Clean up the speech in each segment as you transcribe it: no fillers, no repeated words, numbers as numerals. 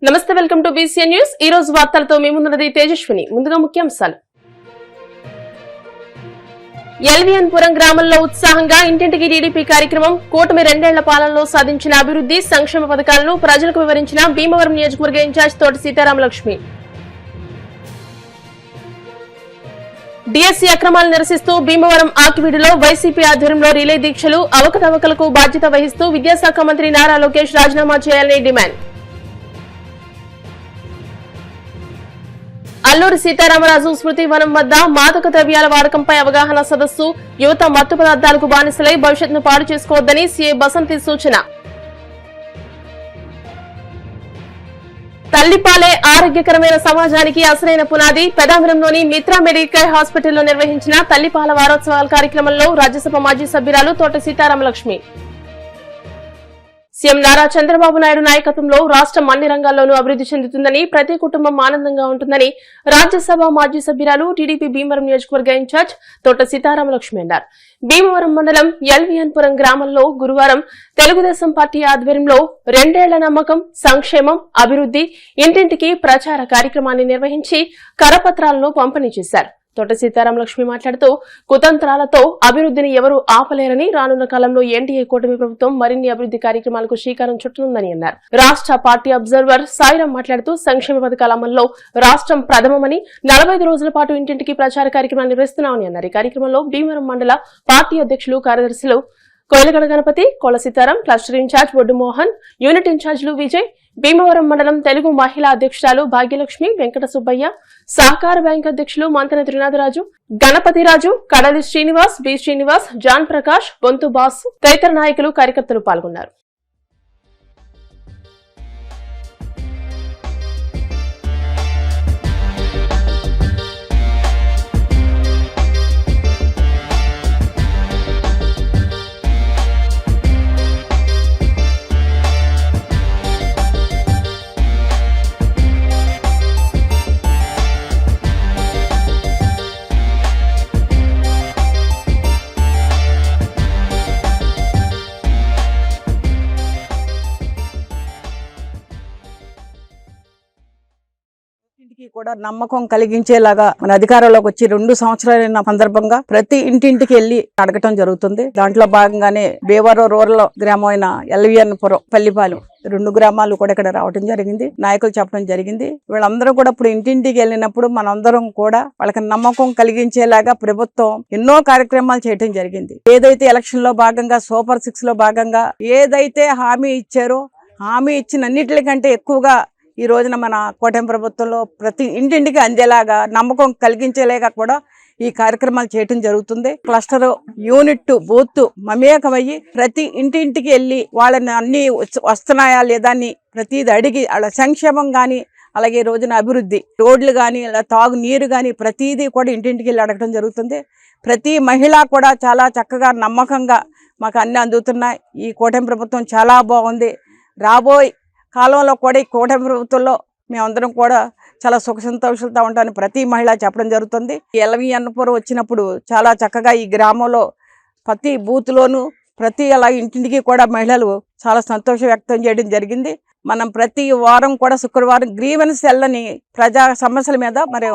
నమస్తే, welcome to BCN news. ఈ రోజు వార్తలతో మీ ముందున్నది తేజస్విని. ముందుగా ముఖ్యాంశాలు. ఎల్వీఎన్పురం గ్రామంలో ఉత్సాహంగా ఇంటింటికి టీడీపీ కార్యక్రమం. కూటమి 2 ఏళ్ల పాలనలో సాధించిన అభివృద్ధి సంక్షేమ పథకాలను ప్రజలకు వివరించిన భీమవరం నియోజకవర్గ ఇన్ఛార్జ్ తోటి సీతారామలక్ష్మి. డిఎస్సీ అక్రమాలు నిరసిస్తూ భీమవరం ఆకివీడులో వైసీపీ ఆధ్వర్యంలో రిలే దీక్షలు. అవకతవకలకు బాధ్యత వహిస్తూ విద్యాశాఖ మంత్రి నారా లోకేష్ రాజీనామా చేయాలని డిమాండ్. అల్లూరి సీతారామరాజు స్మృతి వనం వద్ద మాదక ద్రవ్యాల వాడకంపై అవగాహన సదస్సు. యువత మత్తు పదార్థాలకు బానిసలై భవిష్యత్తును పాడు చేసుకోవద్దని సీఐ బసంతి సూచన. తల్లిపాలే ఆరోగ్యకరమైన సమాజానికి అసలైన పునాది. పెదాపురంలోని మిత్రా మెడికల్ హాస్పిటల్లో నిర్వహించిన తల్లిపాల వారోత్సవాల కార్యక్రమంలో రాజ్యసభ మాజీ సభ్యురాలు తోట సీతారామలక్ష్మి. సీఎం నారా చంద్రబాబు నాయుడు నాయకత్వంలో రాష్ట్రం అన్ని రంగాల్లోనూ అభివృద్ధి చెందుతుందని, ప్రతి కుటుంబం ఆనందంగా ఉంటుందని రాజ్యసభ మాజీ సభ్యురాలు టీడీపీ భీమవరం నియోజకవర్గ ఇన్ఛార్జ్ తోట సీతారామలక్ష్మి అన్నారు. భీమవరం మండలం ఎల్వీఎన్పురం గ్రామంలో గురువారం తెలుగుదేశం పార్టీ ఆధ్వర్యంలో 2 ఏళ్ల నమ్మకం, సంక్షేమం, అభివృద్ధి ఇంటింటికి ప్రచార కార్యక్రమాన్ని నిర్వహించి కరపత్రాలను పంపిణీ చేశారు. తోట సీతారామలక్ష్మి మాట్లాడుతూ, కుతంత్రాలతో అభివృద్ధిని ఎవరూ ఆపలేరని, రానున్న కాలంలో ఎన్డీఏ కూటమి ప్రభుత్వం మరిన్ని అభివృద్ధి కార్యక్రమాలకు శ్రీకారం చుట్టనుందని అన్నారు. రాష్ట్ర పార్టీ అబ్జర్వర్ సాయిరాం మాట్లాడుతూ, సంక్షేమ పథకాల అమల్లో రాష్ట్రం ప్రథమమని, 45 రోజుల పాటు ఇంటింటికి ప్రచార కార్యక్రమాన్ని నిర్వహిస్తున్నామని అన్నారు. ఈ కార్యక్రమంలో భీమవరం మండల పార్టీ అధ్యక్షులు, కార్యదర్శులు కోయలగడ గణపతి, కోల సీతారాం, క్లస్టర్ ఇన్ఛార్జ్ బొడ్డు మోహన్, యూనిట్ ఇన్ఛార్జీలు విజయ్, భీమవరం మండలం తెలుగు మహిళా అధ్యక్షురాలు భాగ్యలక్ష్మి, వెంకట సుబ్బయ్య, సహకార బ్యాంక్ అధ్యక్షులు మంతన త్రినాథరాజు, గణపతిరాజు, కడలి శ్రీనివాస్, బి శ్రీనివాస్, జాన్ ప్రకాష్, బొంతు బాసు తదితర నాయకులు, కార్యకర్తలు పాల్గొన్నారు. కూడా నమ్మకం కలిగించేలాగా మన అధికారంలోకి వచ్చి 2 సంవత్సరాలైన సందర్భంగా ప్రతి ఇంటింటికి వెళ్లి అడగటం జరుగుతుంది. దాంట్లో భాగంగానే భీమవరం రూరల్ గ్రామం అయిన ఎల్వీఎన్పురం, పల్లిపాలెం 2 గ్రామాలు కూడా ఇక్కడ రావడం జరిగింది. నాయకులు చెప్పడం జరిగింది. వీళ్ళందరూ కూడా ఇప్పుడు ఇంటింటికి వెళ్ళినప్పుడు మనందరం కూడా వాళ్ళకి నమ్మకం కలిగించేలాగా ప్రభుత్వం ఎన్నో కార్యక్రమాలు చేయడం జరిగింది. ఏదైతే ఎలక్షన్ లో భాగంగా సూపర్ 6 లో భాగంగా ఏదైతే హామీ ఇచ్చారో, హామీ ఇచ్చిన అన్నిటికంటే ఎక్కువగా ఈ రోజున మన కూటమి ప్రభుత్వంలో ప్రతి ఇంటింటికి అందేలాగా నమ్మకం కలిగించేలాగా కూడా ఈ కార్యక్రమాలు చేయటం జరుగుతుంది. క్లస్టర్, యూనిట్, బూత్ మమేకమయ్యి ప్రతి ఇంటింటికి వెళ్ళి వాళ్ళని అన్ని వస్తున్నాయా లేదా అని ప్రతిది అడిగి, వాళ్ళ సంక్షేమం కానీ అలాగే రోజున అభివృద్ధి, రోడ్లు కానీ తాగు నీరు కానీ ప్రతిదీ కూడా ఇంటింటికి వెళ్ళి అడగడం జరుగుతుంది. ప్రతి మహిళ కూడా చాలా చక్కగా నమ్మకంగా మాకు అన్ని అందుతున్నాయి. ఈ కూటమి ప్రభుత్వం చాలా బాగుంది. రాబోయే కాలంలో కూడా ఈ కూటమి ప్రభుత్వంలో మేమందరం కూడా చాలా సుఖ సంతోషాలతో ఉంటామని ప్రతి మహిళ చెప్పడం జరుగుతుంది. ఎల్వీఎన్పురం వచ్చినప్పుడు చాలా చక్కగా ఈ గ్రామంలో ప్రతి బూత్లోనూ ప్రతి అలా ఇంటింటికి కూడా మహిళలు చాలా సంతోషం వ్యక్తం చేయడం జరిగింది. మనం ప్రతి వారం కూడా శుక్రవారం గ్రీవెన్స్ సెల్లని ప్రజా సమస్యల మీద మరి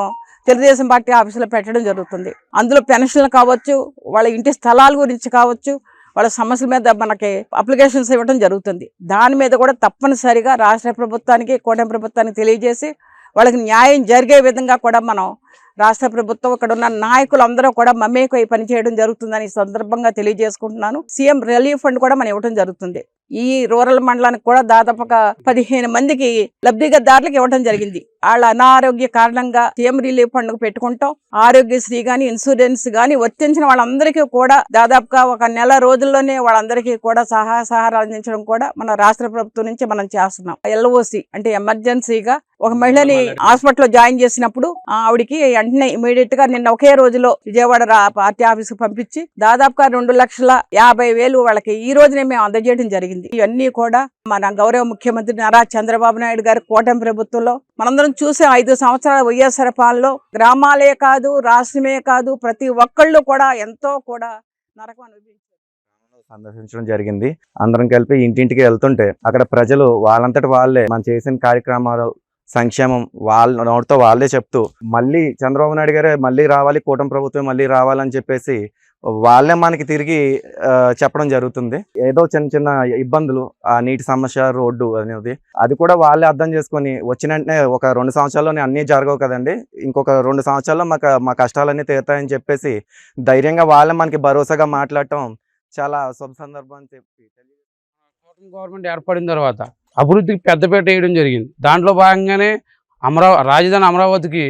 తెలుగుదేశం పార్టీ ఆఫీసులో పెట్టడం జరుగుతుంది. అందులో పెన్షన్లు కావచ్చు, వాళ్ళ ఇంటి స్థలాల గురించి కావచ్చు, వాళ్ళ సమస్యల మీద మనకి అప్లికేషన్స్ ఇవ్వడం జరుగుతుంది. దాని మీద కూడా తప్పనిసరిగా రాష్ట్ర ప్రభుత్వానికి, కూటమి ప్రభుత్వానికి తెలియజేసి వాళ్ళకి న్యాయం జరిగే విధంగా కూడా మనం రాష్ట్ర ప్రభుత్వం, ఇక్కడ ఉన్న నాయకులు అందరూ కూడా మమేకై పనిచేయడం జరుగుతుందని ఈ సందర్భంగా తెలియజేసుకుంటున్నాను. సీఎం రిలీఫ్ ఫండ్ కూడా మనం ఇవ్వడం జరుగుతుంది. ఈ రూరల్ మండలానికి కూడా దాదాపుగా 15 మందికి లబ్ధిదారులకు ఇవ్వడం జరిగింది. వాళ్ళ అనారోగ్య కారణంగా సీఎం రిలీఫ్ ఫండ్ పెట్టుకుంటాం. ఆరోగ్యశ్రీ గాని, ఇన్సూరెన్స్ గాని వర్తించిన వాళ్ళందరికీ కూడా దాదాపుగా 1 నెల రోజుల్లోనే వాళ్ళందరికీ కూడా సహారాలు అందించడం కూడా మన రాష్ట్ర ప్రభుత్వం నుంచి మనం చేస్తున్నాం. LOC అంటే ఎమర్జెన్సీగా ఒక మహిళని హాస్పిటల్లో జాయిన్ చేసినప్పుడు ఆవిడికి వెంటనే ఇమీడియట్ గా నిన్న ఒకే రోజులో విజయవాడ పార్టీ ఆఫీస్ పంపించి దాదాపుగా 2,50,000 వాళ్ళకి ఈ రోజునే మేము అందజేయడం జరిగింది. ఇవన్నీ కూడా మన గౌరవ ముఖ్యమంత్రి నారా చంద్రబాబు నాయుడు గారి కూటమి ప్రభుత్వంలో మనందరం చూసే 5 సంవత్సరాల వైఎస్ఆర్ పాలనలో గ్రామాలే కాదు, రాష్ట్రమే కాదు, ప్రతి ఒక్కళ్ళు కూడా ఎంతో కూడా నరకం అనుభవించారు. సందర్శించడం జరిగింది. అందరం కలిపి ఇంటింటికి వెళ్తుంటే అక్కడ ప్రజలు వాళ్ళంతటి వాళ్ళే మనం చేసిన కార్యక్రమాలు సంక్షేమం వాళ్ళ నోటితో వాళ్ళే చెప్తూ మళ్ళీ చంద్రబాబు నాయుడు గారే మళ్ళీ రావాలి, కూటమి ప్రభుత్వం మళ్ళీ రావాలని చెప్పేసి వాళ్ళే మనకి తిరిగి చెప్పడం జరుగుతుంది. ఏదో చిన్న చిన్న ఇబ్బందులు, ఆ నీటి సమస్య, రోడ్డు అనేది అది కూడా వాళ్ళే అర్థం చేసుకొని వచ్చిన వెంటనే ఒక 2 సంవత్సరాల్లోనే అన్నీ జరగవు కదండి, ఇంకొక 2 సంవత్సరాల్లో మా కష్టాలన్నీ తీరుతాయని చెప్పేసి ధైర్యంగా వాళ్ళే మనకి భరోసాగా మాట్లాడటం చాలా శుభ సందర్భం అని చెప్పి గవర్నమెంట్ ఏర్పడిన తర్వాత అభివృద్ధికి పెద్దపీట వేయడం జరిగింది. దాంట్లో భాగంగానే రాజధాని అమరావతికి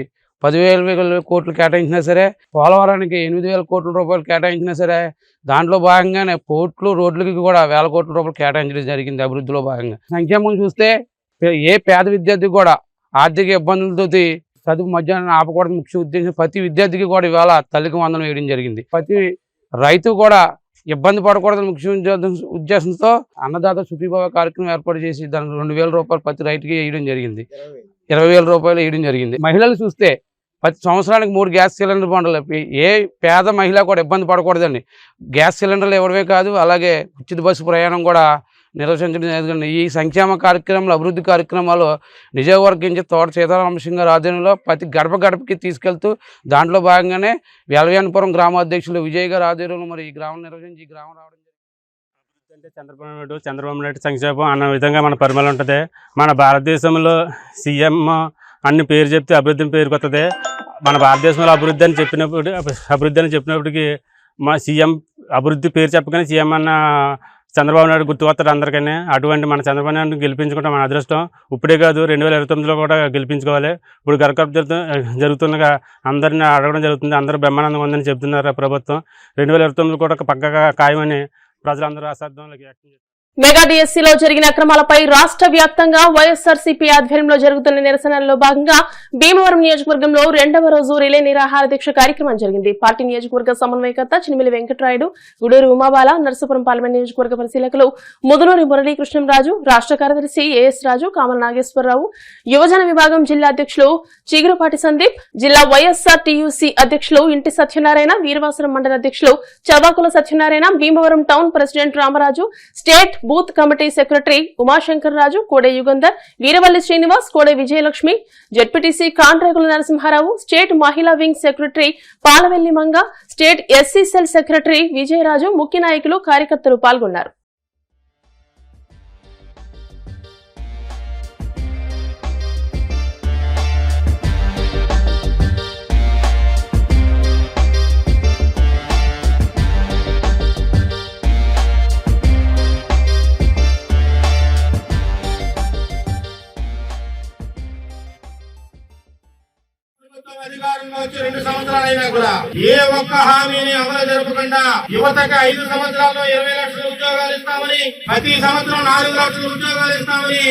10,000 కోట్లు కేటాయించినా సరే, పోలవరానికి 8,000 కోట్ల రూపాయలు కేటాయించినా సరే, దాంట్లో భాగంగానే పోర్ట్లు, రోడ్లకి కూడా 1,000 కోట్ల రూపాయలు కేటాయించడం జరిగింది అభివృద్ధిలో భాగంగా. సంక్షేమం చూస్తే ఏ పేద విద్యార్థికి కూడా ఆర్థిక ఇబ్బందులతో చదువు మధ్యాహ్నం ఆపకూడదు ముఖ్య ఉద్దేశం. ప్రతి విద్యార్థికి కూడా ఇవాళ తల్లికి వందనం వేయడం జరిగింది. ప్రతి రైతు కూడా ఇబ్బంది పడకూడదని ముఖ్య ఉద్దేశంతో అన్నదాత సుఖీభావ కార్యక్రమం ఏర్పాటు చేసి దానికి 2,000 రూపాయలు ప్రతి రైతుకి వేయడం జరిగింది. 20,000 రూపాయలు వేయడం జరిగింది. మహిళలు చూస్తే ప్రతి సంవత్సరానికి 3 గ్యాస్ సిలిండర్ బండలు. ఏ పేద మహిళ కూడా ఇబ్బంది పడకూడదండి. గ్యాస్ సిలిండర్లు ఇవ్వడమే కాదు, అలాగే ఉచిత బస్సు ప్రయాణం కూడా నిర్వహించడం జరిగింది. ఈ సంక్షేమ కార్యక్రమాలు, అభివృద్ధి కార్యక్రమాలు నియోజకవర్గం తోట సీతారామసింగ్ గారి ఆధ్వర్యంలో ప్రతి గడప గడపకి తీసుకెళ్తూ దాంట్లో భాగంగానే వెలవేనపురం గ్రామాధ్యక్షులు విజయ్ గారి ఆధ్వర్యంలో మరి ఈ గ్రామం నిర్వహించి ఈ గ్రామం రావడం జరిగింది. అంటే చంద్రబాబు నాయుడు సంక్షేమం అన్న విధంగా మన పరిమళ ఉంటుంది. మన భారతదేశంలో సీఎం అన్ని పేరు చెప్తే అభివృద్ధిని పేరుకొస్తుంది. మన భారతదేశంలో అభివృద్ధి అని చెప్పినప్పటికీ మా సీఎం అభివృద్ధి పేరు చెప్పగానే సీఎం అన్న చంద్రబాబు నాయుడు గుర్తుకొస్తాడు అందరికీ. అటువంటి మన చంద్రబాబు నాయుడు గెలిపించుకుంటాం మన అదృష్టం. ఇప్పుడే కాదు, 2029లో కూడా గెలిపించుకోవాలి. ఇప్పుడు గరకప్ జరుగుతుండగా అందరినీ అడగడం జరుగుతుంది. అందరూ బ్రహ్మానందంగా ఉందని చెప్తున్నారు ప్రభుత్వం. 2029లో కూడా పక్కగా ఖాయమని ప్రజలందరూ అసాధ్యంలోకి వ్యక్తం చేస్తారు. మెగా డిఎస్సీలో జరిగిన అక్రమాలపై రాష్ట్ర వ్యాప్తంగా వైఎస్ఆర్సీపీ ఆధ్వర్యంలో జరుగుతున్న నిరసనల్లో భాగంగా భీమవరం నియోజకవర్గంలో 2వ రోజు రిలే నిరాహార దీక్ష కార్యక్రమం జరిగింది. పార్టీ నియోజకవర్గ సమన్వయకర్త చినిమిలి వెంకటరాయుడు, గుడూరు ఉమాబాల, నర్సాపురం పార్లమెంట్ నియోజకవర్గ పరిశీలకులు ముదునూరి మురళీకృష్ణంరాజు, రాష్ట్ర కార్యదర్శి ఏఎస్ రాజు, కామల నాగేశ్వరరావు, యువజన విభాగం జిల్లా అధ్యక్షులు చిగురుపాటి సందీప్, జిల్లా వైఎస్ఆర్ టీయూసీ అధ్యక్షులు ఇంటి సత్యనారాయణ, వీరవాసరం మండల అధ్యక్షులు Chavakula Satyanarayana, Bhimavaram town president Ramaraju, state booth committee secretary Umashankar Raju, Kode Yugandhar, Veeravalli Srinivas, Kode Vijayalakshmi, ZPTC Kantrakula Narasimharao, state మహిళా wing secretary Palavelli Manga, state SC cell secretary Vijayaraju, ముఖ్య నాయకులు, కార్యకర్తలు పాల్గొన్నారు. అధికారంలో వచ్చి 2 సంవత్సరాలైనా కూడా ఏ ఒక్క హామీని అమలు జరపకుండా యువతకు 5 సంవత్సరాల్లో 20 లక్షల ఉద్యోగాలు ఇస్తామని, ప్రతి సంవత్సరం 4 లక్షల ఉద్యోగాలు ఇస్తామని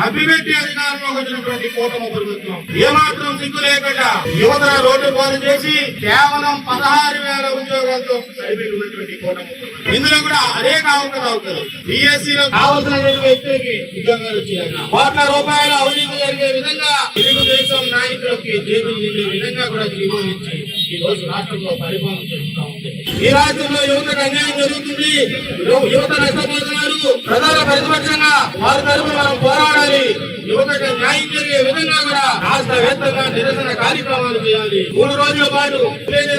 అభివృద్ధి అధికారంలోకి వచ్చినటువంటి కూటమి ప్రభుత్వం ఏమాత్రం సిగ్గు లేకుండా యువతను రోడ్డు పాలు చేసి కేవలం 16,000 ఉద్యోగాలతో సరిపెట్టినటువంటి కూటమి. ఇందులో కూడా అనేక అవకతవకలు. డిఎస్సీలో కావాల్సినటువంటి వ్యక్తులకి ఉద్యోగాలు వచ్చాయన్న, కోట్ల రూపాయల అవినీతి జరిగే విధంగా తెలుగుదేశం నాయకులకి జేబులు నిండే విధంగా కూడా జీవోనిచ్చి ఈ రోజు రాష్ట్రంలో పరిపాలన జరుగుతూ ఉంది. ఈ రాష్ట్రంలో యువతకు అన్యాయం జరుగుతుంది, యువత నష్టపోతున్నారు. ప్రధాన ప్రతిపక్షంగా వారి తరఫున మనం పోరాడాలి. యువతకు న్యాయం జరిగే విధంగా కూడా రాష్ట్ర వ్యాప్తంగా నిరసన కార్యక్రమాలు చేయాలి. 3 రోజుల పాటు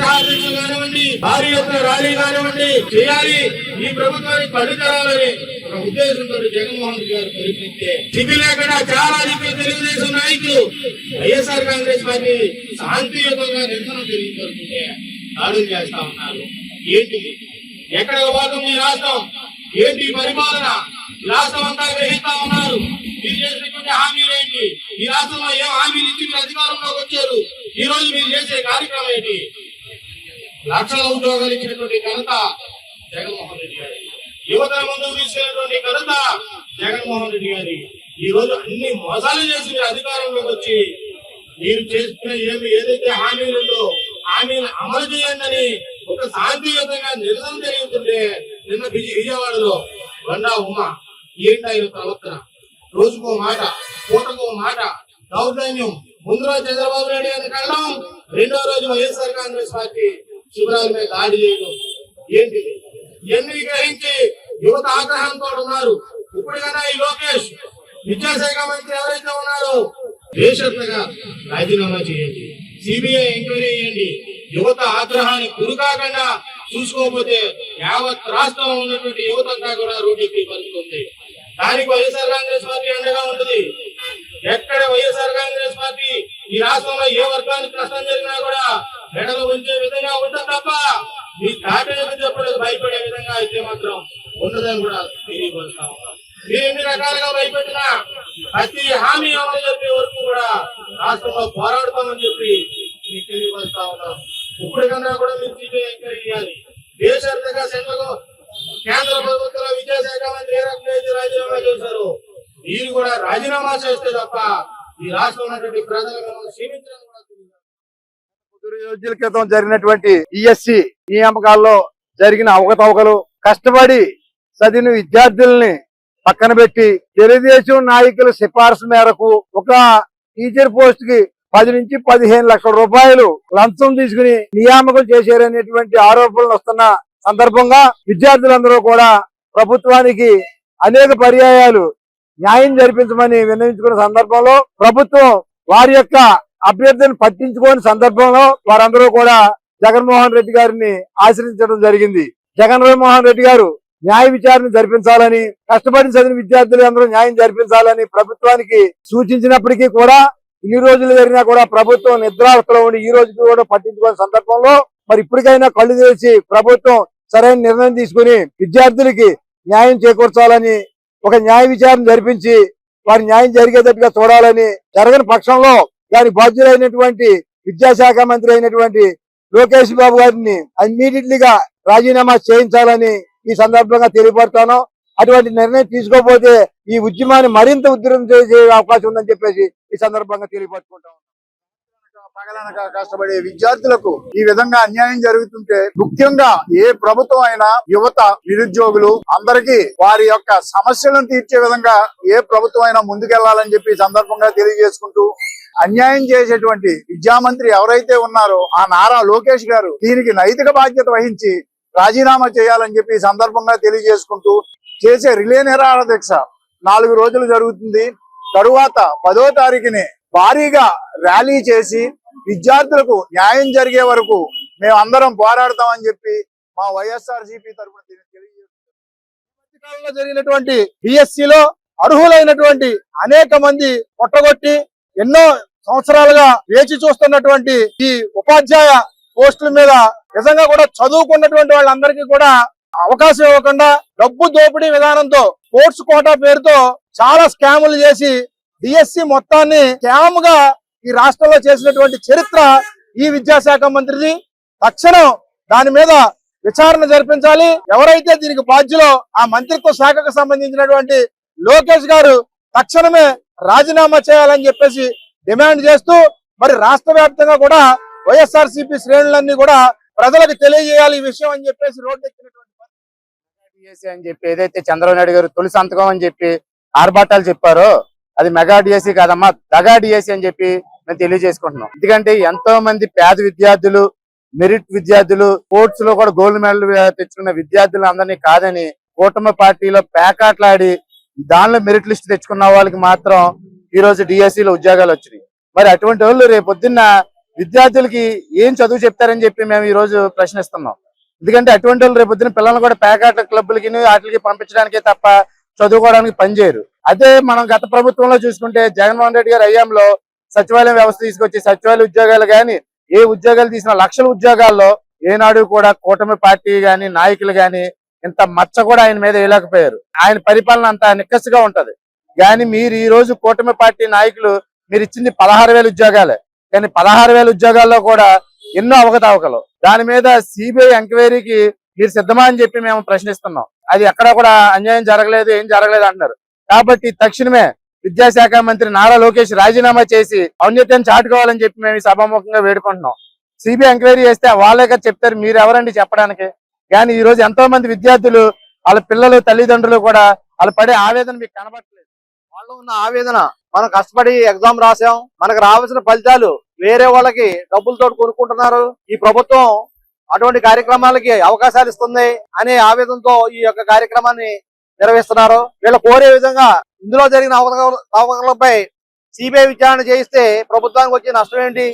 కానివ్వండి, భారీ ఎత్తున ర్యాలీ కానివ్వండి చేయాలి. ఈ ప్రభుత్వానికి పడితరాలని ఒక ఉద్దేశంతో జగన్మోహన్ రెడ్డి గారు పరిపాలిస్తే సిగ్గు లేకుండా చాలా తెలుగుదేశం నాయకులు వైఎస్ఆర్ కాంగ్రెస్ పార్టీ శాంతియుతంగా నిరసన తెలియజేస్తుంటే దాడులు చేస్తా ఉన్నారు. ఏంటిది? ఎక్కడ భాగం ఈ రాష్ట్రం? ఏంటి పరిపాలన? ఈ రాష్ట్రం అంతా గ్రహిస్తా ఉన్నారు. మీరు చేసినటువంటి హామీలు ఏంటి? ఈ రాష్ట్రంలో ఏం హామీలు ఇచ్చి మీరు అధికారంలోకి వచ్చారు? ఈ రోజు మీరు చేసే కార్యక్రమం ఏంటి? లక్షల ఉద్యోగాలు ఇచ్చినటువంటి ఘనత జగన్మోహన్ రెడ్డి గారి, యువతల ముందుకు తీసుకెళ్ళినటువంటి ఘనత జగన్మోహన్ రెడ్డి గారి. ఈ రోజు అన్ని మోసాలు చేసి మీరు అధికారంలోకి వచ్చి మీరు చేసుకునే ఏదైతే హామీలు ఉందో హామీలు అమలు చేయండి ఒక శాంతియుతంగా నిరసన తెలియతుంటే నిన్న విజయవాడలో బండా ఉమా ఏంటి ఆయన ప్రవర్తన? రోజుకో మాట, పూటకో మాట, దౌర్జన్యం. ముందు రోజు చంద్రబాబు నాయుడు గారిని కలడం, 2వ రోజు వైఎస్ఆర్ కాంగ్రెస్ పార్టీ శిబిరాల మీద దాడి చేయడం. ఏంటిది? ఇవన్నీ గ్రహించి యువత ఆగ్రహంతో ఉన్నారు. ఇప్పుడు కన్నా ఈ లోకేష్ విద్యాశాఖ మంత్రి ఎవరైతే ఉన్నారో దేశంగా రాజీనామా చేయండి, సిబిఐ ఎంక్వైరీ చేయండి. యువత ఆగ్రహాన్ని గురికాకుండా చూసుకోకపోతే యావత్ రాష్ట్రంలో ఉన్నటువంటి యువత అంతా కూడా రోడ్డుకి పలుకుతుంది. దానికి వైఎస్ఆర్ కాంగ్రెస్ పార్టీ అండగా ఉంటుంది. ఎక్కడ వైఎస్ఆర్ కాంగ్రెస్ పార్టీ ఈ రాష్ట్రంలో ఏ వర్గానికి నష్టం జరిగినా కూడా మెడలు ఉంచే విధంగా ఉంటుంది తప్ప మీ తాటేది చెప్పలేదు భయపడే విధంగా అయితే మాత్రం ఉండదని కూడా తెలియపరుస్తా ఉన్నాం. మీరు ఎన్ని రకాలుగా భయపెట్టినా ప్రతి హామీ అమలు చెప్పే వరకు కూడా రాష్ట్రంలో పోరాడతామని చెప్పి మీకు తెలియపరుస్తా ఉన్నాం. ఇప్పుడు కన్నా కూడా మీరు సిబిఐ ఎంక్వైరీ చేయాలి. దేశవ్యాప్తంగా కేంద్ర ప్రభుత్వంలో విద్యాశాఖ మంత్రి ఏ రకంగా రాజీనామా చేశారు, మీరు కూడా రాజీనామా చేస్తే తప్ప ఈ రాష్ట్రంలో ఉన్నటువంటి ప్రజలను క్షమించడం కూడా కొద్ది రోజుల క్రితం జరిగినటువంటి ఈఎస్సి నియామకాల్లో జరిగిన అవకతవకలు, కష్టపడి చదివిన విద్యార్థుల్ని పక్కన పెట్టి తెలుగుదేశం నాయకుల సిఫార్సు మేరకు ఒక టీచర్ పోస్ట్ కి 10 నుంచి 15 లక్షల రూపాయలు లంచం తీసుకుని నియామకం చేశారనేటువంటి ఆరోపణలు వస్తున్న సందర్భంగా విద్యార్థులందరూ కూడా ప్రభుత్వానికి అనేక పర్యాయాలు న్యాయం జరిపించమని విన్నవించుకున్న సందర్భంలో ప్రభుత్వం వారి యొక్క అభ్యర్థిని పట్టించుకోని సందర్భంలో వారందరూ కూడా జగన్మోహన్ రెడ్డి గారిని ఆశ్రయించడం జరిగింది. జగన్మోహన్ రెడ్డి గారు న్యాయ విచారణ జరిపించాలని, కష్టపడి చదివిన విద్యార్థులు అందరూ న్యాయం జరిపించాలని ప్రభుత్వానికి సూచించినప్పటికీ కూడా ఇన్ని రోజులు జరిగినా కూడా ప్రభుత్వం నిద్రావస్థలో ఉండి ఈ రోజుకి కూడా పట్టించుకునే సందర్భంలో మరి ఇప్పటికైనా కళ్ళు తెరిచి ప్రభుత్వం సరైన నిర్ణయం తీసుకుని విద్యార్థులకి న్యాయం చేకూర్చాలని, ఒక న్యాయ విచారణ జరిపించి వారి న్యాయం జరిగేటట్టుగా చూడాలని, జరగని పక్షంలో దాని బాధ్యులైనటువంటి విద్యాశాఖ మంత్రి అయినటువంటి లోకేష్ బాబు గారిని ఇమ్మీడియట్లీగా రాజీనామా చేయించాలని ఈ సందర్భంగా తెలియపడతాను. అటువంటి నిర్ణయం తీసుకోకపోతే ఈ ఉద్యమాన్ని మరింత ఉధృతం చేసే అవకాశం ఉందని చెప్పేసి ఈ సందర్భంగా తెలియపరుచుకుంటాం. పగలనక కష్టపడే విద్యార్థులకు ఈ విధంగా అన్యాయం జరుగుతుంటే ముఖ్యంగా ఏ ప్రభుత్వం అయినా యువత, నిరుద్యోగులు అందరికీ వారి యొక్క సమస్యలను తీర్చే విధంగా ఏ ప్రభుత్వం అయినా ముందుకెళ్లాలని చెప్పి ఈ సందర్భంగా తెలియజేసుకుంటూ, అన్యాయం చేసేటువంటి విద్యామంత్రి ఎవరైతే ఉన్నారో ఆ నారా లోకేష్ గారు దీనికి నైతిక బాధ్యత వహించి రాజీనామా చేయాలని చెప్పి ఈ సందర్భంగా తెలియజేసుకుంటూ, చేసే రిలే నిరాహార దీక్ష 4 రోజులు జరుగుతుంది. తరువాత 10వ తారీఖుని భారీగా ర్యాలీ చేసి విద్యార్థులకు న్యాయం జరిగే వరకు మేము అందరం పోరాడతామని చెప్పి మా వైఎస్ఆర్సీపీ తరఫున తెలియజేస్తున్నాం. జరిగినటువంటి బిఎస్సిలో అర్హులైనటువంటి అనేక మంది పొట్టగొట్టి ఎన్నో సంవత్సరాలుగా వేచి చూస్తున్నటువంటి ఈ ఉపాధ్యాయ పోస్టుల మీద నిజంగా కూడా చదువుకున్నటువంటి వాళ్ళందరికీ కూడా అవకాశం ఇవ్వకుండా డబ్బు దోపిడీ విధానంతో స్పోర్ట్స్ కోటా పేరుతో చాలా స్కాములు చేసి డిఎస్సి మొత్తాన్ని స్కామ్ గా ఈ రాష్ట్రంలో చేసినటువంటి చరిత్ర ఈ విద్యాశాఖ మంత్రిది. తక్షణం దాని మీద విచారణ జరిపించాలి. ఎవరైతే దీనికి బాధ్యులో ఆ మంత్రిత్వ శాఖకు సంబంధించినటువంటి లోకేష్ గారు తక్షణమే రాజీనామా చేయాలని చెప్పేసి డిమాండ్ చేస్తూ, మరి రాష్ట్ర వ్యాప్తంగా కూడా వైఎస్ఆర్సీపీ శ్రేణులన్నీ కూడా ప్రజలకు తెలియజేయాలి ఈ విషయం అని చెప్పేసి రోడ్డు ఎక్కినటువంటి అని చెప్పి ఏదైతే చంద్రబాబు నాయుడు గారు తొలి సంతకం అని చెప్పి ఆర్భాటాలు చెప్పారో అది మెగా డిఎస్సి కాదమ్మా, దగా డిఎస్సి అని చెప్పి మేము తెలియజేసుకుంటున్నాం. ఎందుకంటే ఎంతో మంది పేద విద్యార్థులు, మెరిట్ విద్యార్థులు, స్పోర్ట్స్ లో కూడా గోల్డ్ మెడల్ తెచ్చుకున్న విద్యార్థులు అందరినీ కాదని కూటమి పార్టీలో పేకాట్లాడి దానిలో మెరిట్ లిస్ట్ తెచ్చుకున్న వాళ్ళకి మాత్రం ఈ రోజు డిఎస్సిలో ఉద్యోగాలు వచ్చినాయి. మరి అటువంటి వాళ్ళు రేపొద్దున్న విద్యార్థులకి ఏం చదువు చెప్తారని చెప్పి మేము ఈ రోజు ప్రశ్నిస్తున్నాం. ఎందుకంటే అటువంటి వాళ్ళు రేపొద్దున పిల్లల్ని కూడా పేకాట క్లబ్బులకి వాటికి పంపించడానికే తప్ప చదువుకోవడానికి పనిచేయరు. అదే మనం గత ప్రభుత్వంలో చూసుకుంటే జగన్మోహన్ రెడ్డి గారి హయాంలో సచివాలయం వ్యవస్థ తీసుకొచ్చి సచివాలయ ఉద్యోగాలు గాని ఏ ఉద్యోగాలు తీసిన లక్షల ఉద్యోగాల్లో ఏనాడు కూడా కూటమి పార్టీ గాని నాయకులు గాని ఇంత మచ్చ కూడా ఆయన మీద వేయలేకపోయారు. ఆయన పరిపాలన అంత నిక్కసుగా ఉంటది. కానీ మీరు ఈ రోజు కూటమి పార్టీ నాయకులు మీరు ఇచ్చింది 16,000 ఉద్యోగాలే, కానీ 16,000 ఉద్యోగాల్లో కూడా ఎన్నో అవకతవకలు. దాని మీద సిబిఐ ఎంక్వైరీకి మీరు సిద్ధమా అని చెప్పి మేము ప్రశ్నిస్తున్నాం. అది ఎక్కడా కూడా అన్యాయం జరగలేదు, ఏం జరగలేదు అంటున్నారు. కాబట్టి తక్షణమే విద్యాశాఖ మంత్రి నారా లోకేష్ రాజీనామా చేసి ఔన్నత్యాన్ని చాటుకోవాలని చెప్పి మేము ఈ సభాముఖంగా వేడుకుంటున్నాం. సిబిఐ ఎంక్వైరీ చేస్తే వాళ్ళే కదా చెప్తారు, మీరు ఎవరండి చెప్పడానికి? కానీ ఈ రోజు ఎంతో మంది విద్యార్థులు, వాళ్ళ పిల్లలు, తల్లిదండ్రులు కూడా వాళ్ళు పడే ఆవేదన మీకు కనబడట్లేదు. వాళ్ళు ఉన్న ఆవేదన, మనం కష్టపడి ఎగ్జామ్ రాసాం, మనకు రావాల్సిన ఫలితాలు వేరే వాళ్ళకి డబ్బులతో కొనుక్కుంటున్నారు. ఈ ప్రభుత్వం అటువంటి కార్యక్రమాలకి అవకాశాలు ఇస్తుంది అనే ఆవేదనతో ఈ యొక్క కార్యక్రమాన్ని నిర్వహిస్తున్నారు. వీళ్ళు కోరే విధంగా ఇందులో జరిగిన అవకతవకలపై సిబిఐ విచారణ చేయిస్తే ప్రభుత్వానికి వచ్చే నష్టం ఏంటి?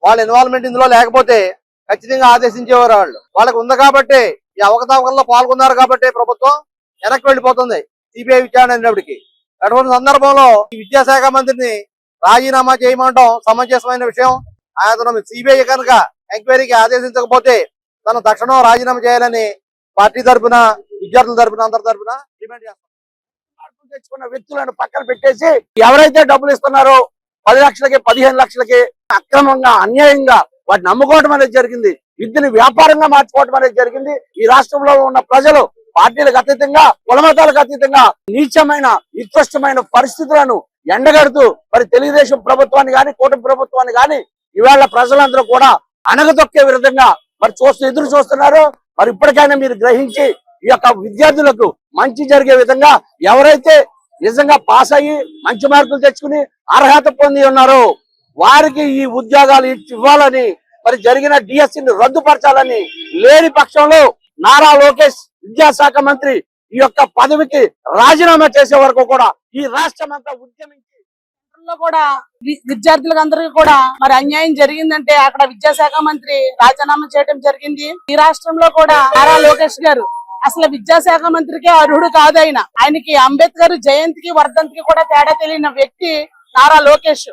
వాళ్ళ ఇన్వాల్వ్మెంట్ ఇందులో లేకపోతే ఖచ్చితంగా ఆదేశించేవారు. వాళ్ళకి ఉంది కాబట్టి ఈ అవకతవకల్లో పాల్గొన్నారు కాబట్టి ప్రభుత్వం వెనక్కి వెళ్ళిపోతుంది సిబిఐ విచారణ అయినప్పటికీ. అటువంటి సందర్భంలో ఈ విద్యాశాఖ మంత్రిని రాజీనామా చేయమంటాం సమంజసమైన విషయం. ఆయన సిబిఐ కనుక ఎంక్వైరీకి ఆదేశించకపోతే తను తక్షణం రాజీనామా చేయాలని పార్టీ తరఫున, విద్యార్థుల తరఫున, అందరి తరఫున డిమాండ్ చేస్తాం. తెచ్చుకున్న వ్యక్తులను పక్కన పెట్టేసి ఎవరైతే డబ్బులు ఇస్తున్నారో 10 లక్షలకి 15 లక్షలకి అక్రమంగా, అన్యాయంగా వాటిని అమ్ముకోవడం అనేది జరిగింది. విద్యని వ్యాపారంగా మార్చుకోవడం అనేది జరిగింది. ఈ రాష్ట్రంలో ఉన్న ప్రజలు పార్టీలకు అతీతంగా, కులమతాలకు అతీతంగా నీచమైన, నికృష్టమైన పరిస్థితులను ఎండగడుతూ మరి తెలుగుదేశం ప్రభుత్వాన్ని గాని, కూటమి ప్రభుత్వాన్ని గాని ఇవాళ ప్రజలందరూ కూడా అణగదొక్కే విధంగా మరి ఎదురు చూస్తున్నారు. మరి ఇప్పటికైనా మీరు గ్రహించి ఈ యొక్క విద్యార్థులకు మంచి జరిగే విధంగా ఎవరైతే నిజంగా పాస్ అయ్యి మంచి మార్కులు తెచ్చుకుని అర్హత పొంది ఉన్నారో వారికి ఈ ఉద్యోగాలు ఇవ్వాలని, మరి జరిగిన డిఎస్సిని రద్దుపరచాలని, లేని పక్షంలో నారా లోకేష్ విద్యాశాఖ మంత్రి ఈ యొక్క పదవికి రాజీనామా చేసే వరకు కూడా ఈ రాష్ట్రం అంతా ఉద్యమించి కూడా విద్యార్థులకు అందరికీ కూడా మరి అన్యాయం జరిగిందంటే అక్కడ విద్యాశాఖ మంత్రి రాజీనామా చేయడం జరిగింది. ఈ రాష్ట్రంలో కూడా నారా లోకేష్ గారు అసలు విద్యాశాఖ మంత్రికే అర్హుడు కాదు. ఆయనకి అంబేద్కర్ జయంతికి, వర్ధంతికి కూడా తేడా తెలియని వ్యక్తి నారా లోకేష్.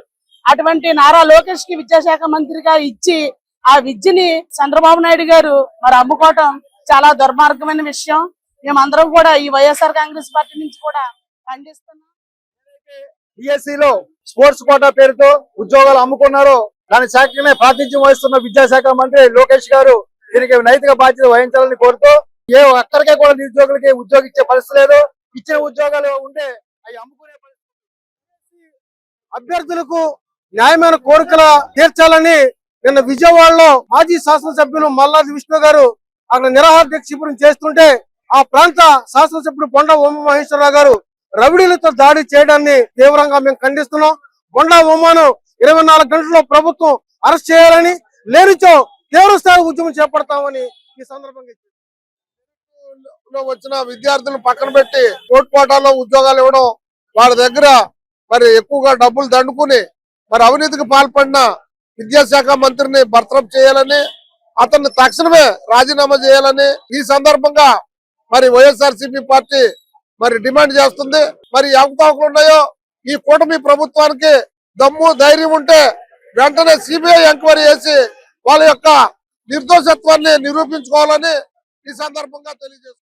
అటువంటి నారా లోకేష్ కి విద్యాశాఖ మంత్రిగా ఇచ్చి ఆ విద్యని చంద్రబాబు నాయుడు గారు మరి అమ్ముకోవటం చాలా దుర్మార్గమైన విషయం. మేమందరం కూడా ఈ వైఎస్ఆర్ కాంగ్రెస్ పార్టీ నుంచి కూడా ఖండిస్తున్నాం. డిఎస్సిలో స్పోర్ట్స్ కోటా పేరుతో ఉద్యోగాలు అమ్ముకున్నారు. దాని శాఖనే ప్రాతినిధ్యం వహిస్తున్న విద్యాశాఖ మంత్రి లోకేష్ గారు దీనికి నైతిక బాధ్యత వహించాలని కోరుతూ, ఒక్కరికే కూడా నిరుద్యోగులకి ఉద్యోగం ఇచ్చే పరిస్థితి లేదు. ఇచ్చిన ఉద్యోగాలు ఉంటే అవి అమ్ముకునే పరిస్థితి. అభ్యర్థులకు న్యాయమైన కోరికల తీర్చాలని నిన్న విజయవాడలో మాజీ శాసనసభ్యులు మల్లాది విష్ణు గారు అక్కడ నిరాహార దీక్ష శిబిరం చేస్తుంటే ఆ ప్రాంత శాసనసభ్యుడు బొండా ఉమామహేశ్వరరావు గారు రౌడీలతో దాడి చేయడాన్ని తీవ్రంగా మేము ఖండిస్తున్నాం. బొండా ఉమాను 24 గంటల్లో ప్రభుత్వం అరెస్ట్ చేయాలని, లేనిచో తీవ్ర స్థాయి ఉద్యమం చేపడతామని ఈ సందర్భంగా వచ్చిన విద్యార్థులను పక్కన పెట్టి కోర్టు కోటాలో ఉద్యోగాలు ఇవ్వడం, వాళ్ళ దగ్గర మరి ఎక్కువగా డబ్బులు దండుకుని మరి అవినీతికి పాల్పడిన విద్యాశాఖ మంత్రిని బర్తరఫ్ చేయాలని, అతన్ని తక్షణమే రాజీనామా చేయాలని ఈ సందర్భంగా మరి వైఎస్ఆర్సీపీ పార్టీ మరి డిమాండ్ చేస్తుంది. మరి అవకతవకలు ఉన్నాయో ఈ కూటమి ప్రభుత్వానికి దమ్ము ధైర్యం ఉంటే వెంటనే సిబిఐ ఎంక్వైరీ చేసి వాళ్ళ యొక్క నిర్దోషత్వాన్ని నిరూపించుకోవాలని ఈ సందర్భంగా తెలియజేస్తుంది.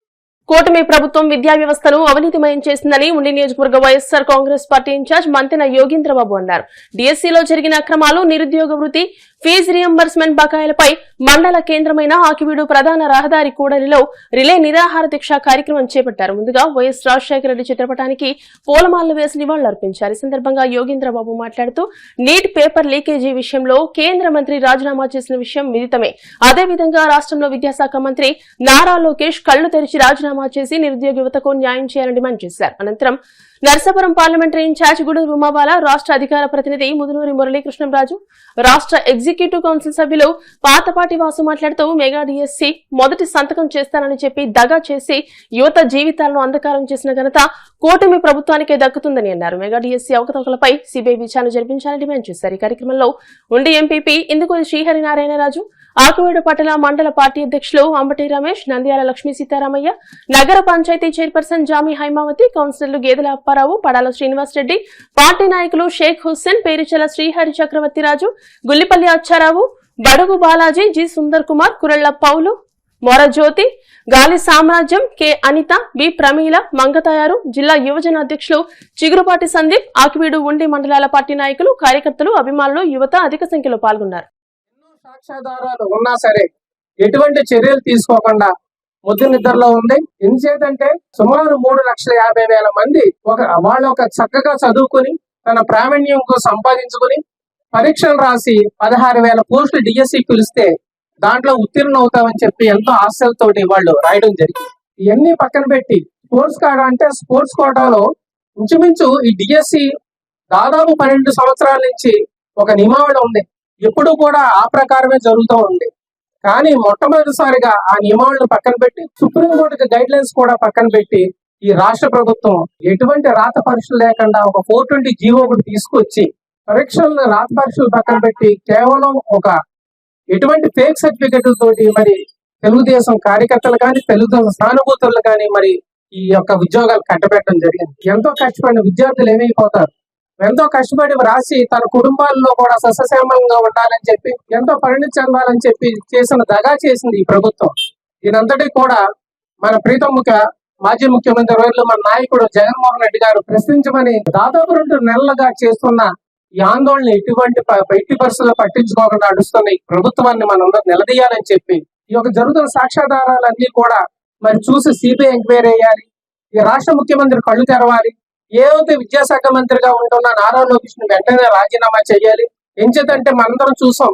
కూటమి ప్రభుత్వం విద్యా వ్యవస్థను అవినీతిమయం చేసిందని ఉండి నియోజకవర్గ వైఎస్ఆర్ కాంగ్రెస్ పార్టీ ఇన్ఛార్జ్ మంతెన యోగేంద్రబాబు అన్నారు. డిఎస్సీలో జరిగిన అక్రమాలు, నిరుద్యోగ వృత్తి, ఫీజు రియంబర్స్మెంట్ బకాయిలపై మండల కేంద్రమైన ఆకివీడు ప్రధాన రహదారి కూడలిలో రిలే నిరాహార దీక్ష కార్యక్రమం చేపట్టారు. ముందుగా వైఎస్ రాజశేఖర రెడ్డి చిత్రపటానికి పూలమాలలు వేసి నివాళులర్పించారు. ఈ సందర్భంగా యోగేంద్రబాబు మాట్లాడుతూ నీట్ పేపర్ లీకేజీ విషయంలో కేంద్ర మంత్రి రాజీనామా చేసిన విషయం విదితమే. అదేవిధంగా రాష్ట్రంలో విద్యాశాఖ మంత్రి నారా లోకేష్ కళ్లు తెరిచి రాజీనామా చేసి నిరుద్యోగ యువతకు న్యాయం చేయాలని డిమాండ్ చేశారు. అనంతరం నర్సాపురం పార్లమెంటరీ ఇన్ఛార్జ్ గూడూరు ఉమాబాల, రాష్ట్ర అధికార ప్రతినిధి ముదునూరి మురళీకృష్ణంరాజు, రాష్ట్ర ఎగ్జిక్యూటివ్ కౌన్సిల్ సభ్యులు పాతపాటి వాసు మాట్లాడుతూ మెగా డిఎస్సీ మొదటి సంతకం చేస్తానని చెప్పి దగా చేసి యువత జీవితాలను అంధకారం చేసిన ఘనత కూటమి ప్రభుత్వానికే దక్కుతుందని అన్నారు. మెగా డిఎస్సీ అవకతవకలపై సిబిఐ విచారణ జరిపించాలని డిమాండ్ చేశారు. ఈ కార్యక్రమంలో ఉండి ఎంపీపీ ఇందుకూరి శ్రీహరినారాయణరాజు, ఆకువేడు పట్టణ మండల పార్టీ అధ్యక్షులు అంబటి రమేష్, నంద్యాల లక్ష్మీ సీతారామయ్య, నగర పంచాయతీ చైర్పర్సన్ జామి హైమావతి, కౌన్సిలర్లు గేదెల అప్పారావు, పడాల శ్రీనివాసరెడ్డి, పార్టీ నాయకులు షేక్ హుస్సేన్, పేరిచల శ్రీహరి చక్రవర్తిరాజు, గుల్లిపల్లి అచ్చారావు, బడుగు బాలాజీ, జి సుందర్ కుమార్, కురళ్ల పౌలు, మొరజ్యోతి, గాలి సామ్రాజ్యం, కె అనిత, బి ప్రమీల, మంగతాయారు, జిల్లా యువజన అధ్యక్షులు చిగురుపాటి సందీప్, ఆకివీడు ఉండి మండలాల పార్టీ నాయకులు, కార్యకర్తలు, అభిమానులు, యువత అధిక సంఖ్యలో పాల్గొన్నారు. సాక్ష్యాధారాలు ఉన్నా సరే ఎటువంటి చర్యలు తీసుకోకుండా ముద్దు నిద్రలో ఉంది. ఎందుచేతంటే సుమారు 3,50,000 మంది వాళ్ళు చక్కగా చదువుకుని తన ప్రావీణ్యంకు సంపాదించుకుని పరీక్షలు రాసి 16,000 పోస్టులు డిఎస్సి పిలిస్తే దాంట్లో ఉత్తీర్ణం అవుతామని చెప్పి ఎంతో ఆశలతోటి వాళ్ళు రాయడం జరిగింది. ఇవన్నీ పక్కన పెట్టి స్పోర్ట్స్ కోటా అంటే స్పోర్ట్స్ కోటాలో ఇంచుమించు ఈ డిఎస్సి దాదాపు 12 సంవత్సరాల నుంచి ఒక నియమావళి ఉంది. ఎప్పుడు కూడా ఆ ప్రకారమే జరుగుతూ ఉంది. కానీ మొట్టమొదటిసారిగా ఆ నియమాలను పక్కన పెట్టి సుప్రీంకోర్టు గైడ్ లైన్స్ కూడా పక్కన పెట్టి ఈ రాష్ట్ర ప్రభుత్వం ఎటువంటి రాత పరీక్షలు లేకుండా ఒక 420 జీవో ఒకటి తీసుకొచ్చి పరీక్షలను రాత పరీక్షలు పక్కన పెట్టి కేవలం ఒక ఎటువంటి ఫేక్ సర్టిఫికెట్ల తోటి మరి తెలుగుదేశం కార్యకర్తలు కానీ తెలుగుదేశం సానుభూతులు కానీ మరి ఈ యొక్క ఉద్యోగాలు కట్టబెట్టడం జరిగింది. ఎంతో కష్టపడిన విద్యార్థులు ఏమైపోతారు, ఎంతో కష్టపడి రాసి తన కుటుంబాల్లో కూడా సస్యశ్యామలంగా ఉండాలని చెప్పి ఎంతో పరిణితి చెందాలని చెప్పి చేసిన దగా చేసింది ఈ ప్రభుత్వం. దీనంతటి కూడా మన ప్రీతం మాజీ ముఖ్యమంత్రి వర్యులు మన నాయకుడు జగన్మోహన్ రెడ్డి గారు ప్రశ్నించమని దాదాపు 2 నెలలుగా చేస్తున్న ఈ ఆందోళన ఎట్టి పరిస్థితుల్లో పట్టించుకోకుండా నడుస్తున్న ఈ ప్రభుత్వాన్ని మనందరూ నిలదీయాలని చెప్పి ఈ యొక్క జరుగుతున్న సాక్ష్యాధారాలన్నీ కూడా మరి చూసి సిబిఐ ఎంక్వైరీ అయ్యాలి. ఈ రాష్ట్ర ముఖ్యమంత్రి కళ్ళు తెరవాలి. ఏదైతే విద్యాశాఖ మంత్రిగా ఉంటున్న నారా లోకేష్ ని వెంటనే రాజీనామా చేయాలి. ఎంచేతంటే మనందరం చూసాం,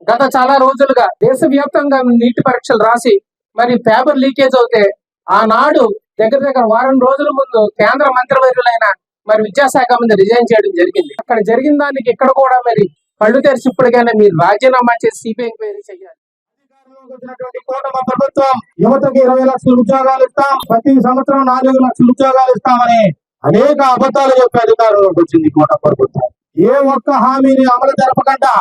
గత చాలా రోజులుగా దేశవ్యాప్తంగా నీటి పరీక్షలు రాసి మరి పేపర్ లీకేజ్ అవుతే ఆనాడు దగ్గర వారం రోజుల ముందు కేంద్ర మంత్రివర్యులైన మరి విద్యాశాఖ మంత్రి రిజైన్ చేయడం జరిగింది. అక్కడ జరిగిన దానికి ఇక్కడ కూడా మరి కళ్ళు తెరిచి ఇప్పటికైనా మీరు రాజీనామా చేసి సిబిఐ ఎంక్వైరీ చేయాలి. వచ్చినటువంటి కూటమి ప్రభుత్వం యువతకు 20 లక్షల ఉద్యోగాలు ఇస్తాం, ప్రతి సంవత్సరం 4 లక్షల ఉద్యోగాలు ఇస్తామని అనేక అబద్ధాలు చెప్పి అధికారంలోకి వచ్చింది కూటమి ప్రభుత్వం. ఏ ఒక్క హామీని అమలు జరపకుండా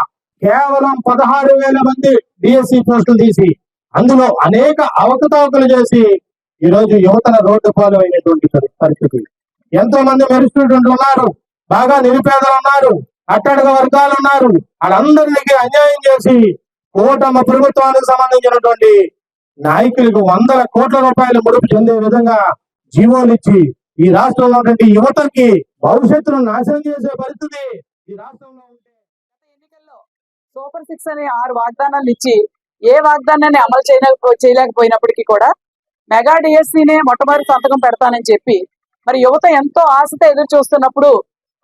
కేవలం 16,000 మంది డిఎస్సి పోస్టులు తీసి అందులో అనేక అవకతవకలు చేసి ఈ రోజు యువతల రోడ్డు పాలు అయినటువంటి పరిస్థితి. ఎంతో మంది మెరిసినటువంటి ఉన్నారు, బాగా నిరుపేదలు ఉన్నారు, అట్టడుగు వర్గాలు ఉన్నారు. వాళ్ళందరికీ అన్యాయం చేసి కూటమి ప్రభుత్వానికి సంబంధించినటువంటి నాయకులకు 100 కోట్ల రూపాయలు ముడుపు చెందే విధంగా జీవోలు ఇచ్చి ఈ రాష్ట్రంలో ఉన్నటువంటి యువతకి భవిష్యత్తును నాశనం చేసే పరిస్థితి ఈ రాష్ట్రంలో ఉంటే ఎన్నికల్లో సూపర్ 6 అనే 6 వాగ్దానాలు ఇచ్చి ఏ వాగ్దానాన్ని అమలు చేయలేకపోయినప్పటికీ కూడా మెగా డిఎస్సీనే మొట్టమొదటి సంతకం పెడతానని చెప్పి మరి యువత ఎంతో ఆశతో ఎదురు చూస్తున్నప్పుడు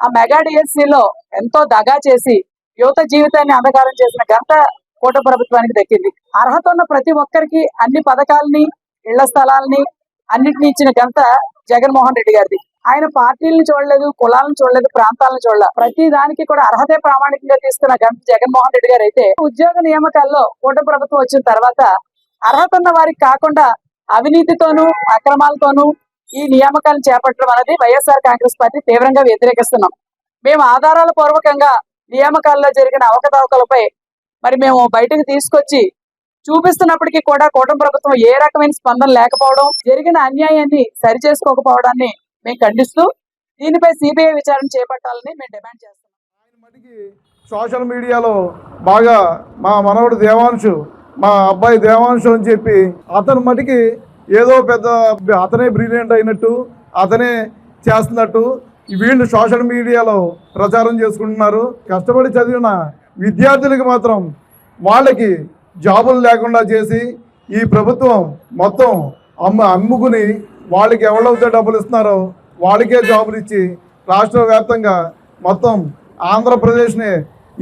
ఆ మెగా డిఎస్సీలో ఎంతో దగా చేసి యువత జీవితాన్ని అంధకారం చేసిన ఘనత కూటమి ప్రభుత్వానికి దక్కింది. అర్హత ఉన్న ప్రతి ఒక్కరికి అన్ని పథకాలని, ఇళ్ల స్థలాలని అన్నిటిని ఇచ్చిన ఘనత జగన్మోహన్ రెడ్డి గారిది. ఆయన పార్టీలను చూడలేదు, కులాలను చూడలేదు, ప్రాంతాలను చూడలేదు. ప్రతి దానికి కూడా అర్హతే ప్రామాణికంగా తీసుకున్న ఘనత జగన్మోహన్ రెడ్డి గారు అయితే ఉద్యోగ నియామకాల్లో కూటమి ప్రభుత్వం వచ్చిన తర్వాత అర్హత ఉన్న వారికి కాకుండా అవినీతితోనూ అక్రమాలతోనూ ఈ నియామకాలను చేపట్టడం అనేది వైఎస్ఆర్ కాంగ్రెస్ పార్టీ తీవ్రంగా వ్యతిరేకిస్తున్నాం. మేము ఆధారాల పూర్వకంగా నియామకాల్లో జరిగిన అవకతవకలపై మరి మేము బయటకు తీసుకొచ్చి చూపిస్తున్నప్పటికీ కూడా కూటమి ప్రభుత్వం ఏ రకమైన స్పందన లేకపోవడం, జరిగిన అన్యాయాన్ని సరిచేసుకోకపోవడాన్ని మేము ఖండిస్తూ దీనిపై సిబిఐ విచారణ చేపట్టాలని మేము డిమాండ్ చేస్తున్నాం. సోషల్ మీడియాలో బాగా మా మనవడు దేవాంశు, మా అబ్బాయి దేవాంశు అని చెప్పి అతను మటుకి ఏదో పెద్ద అతనే బ్రిలియంట్ అయినట్టు, అతనే చేస్తున్నట్టు వీళ్ళు సోషల్ మీడియాలో ప్రచారం చేసుకుంటున్నారు. కష్టపడి చదివిన విద్యార్థులకి మాత్రం వాళ్ళకి జాబులు లేకుండా చేసి ఈ ప్రభుత్వం మొత్తం అమ్ముకుని వాళ్ళకి ఎవరైతే డబ్బులు ఇస్తున్నారో వాళ్ళకే జాబులు ఇచ్చి రాష్ట్ర వ్యాప్తంగా మొత్తం ఆంధ్రప్రదేశ్నే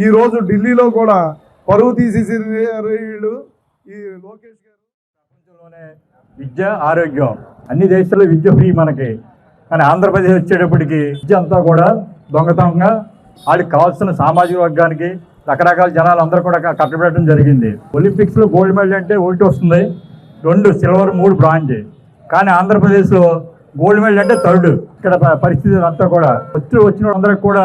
ఈరోజు ఢిల్లీలో కూడా పరువు తీసేసి వీళ్ళు ఈ లోకేష్ గారు. ప్రపంచంలోనే విద్య, ఆరోగ్యం అన్ని దేశాల్లో విద్య ఫ్రీ మనకి, కానీ ఆంధ్రప్రదేశ్ వచ్చేటప్పటికి విద్య అంతా కూడా దొంగతనంగా వాళ్ళకి కావాల్సిన సామాజిక వర్గానికి రకరకాల జనాలు అందరూ కూడా కట్టబెట్టడం జరిగింది. ఒలింపిక్స్లో గోల్డ్ మెడల్ అంటే 1 వస్తుంది, 2 సిల్వర్, 3 బ్రాంజ్. కానీ ఆంధ్రప్రదేశ్లో గోల్డ్ మెడల్ అంటే 3rd. ఇక్కడ పరిస్థితి అంతా కూడా వచ్చిన వాళ్ళందరికీ కూడా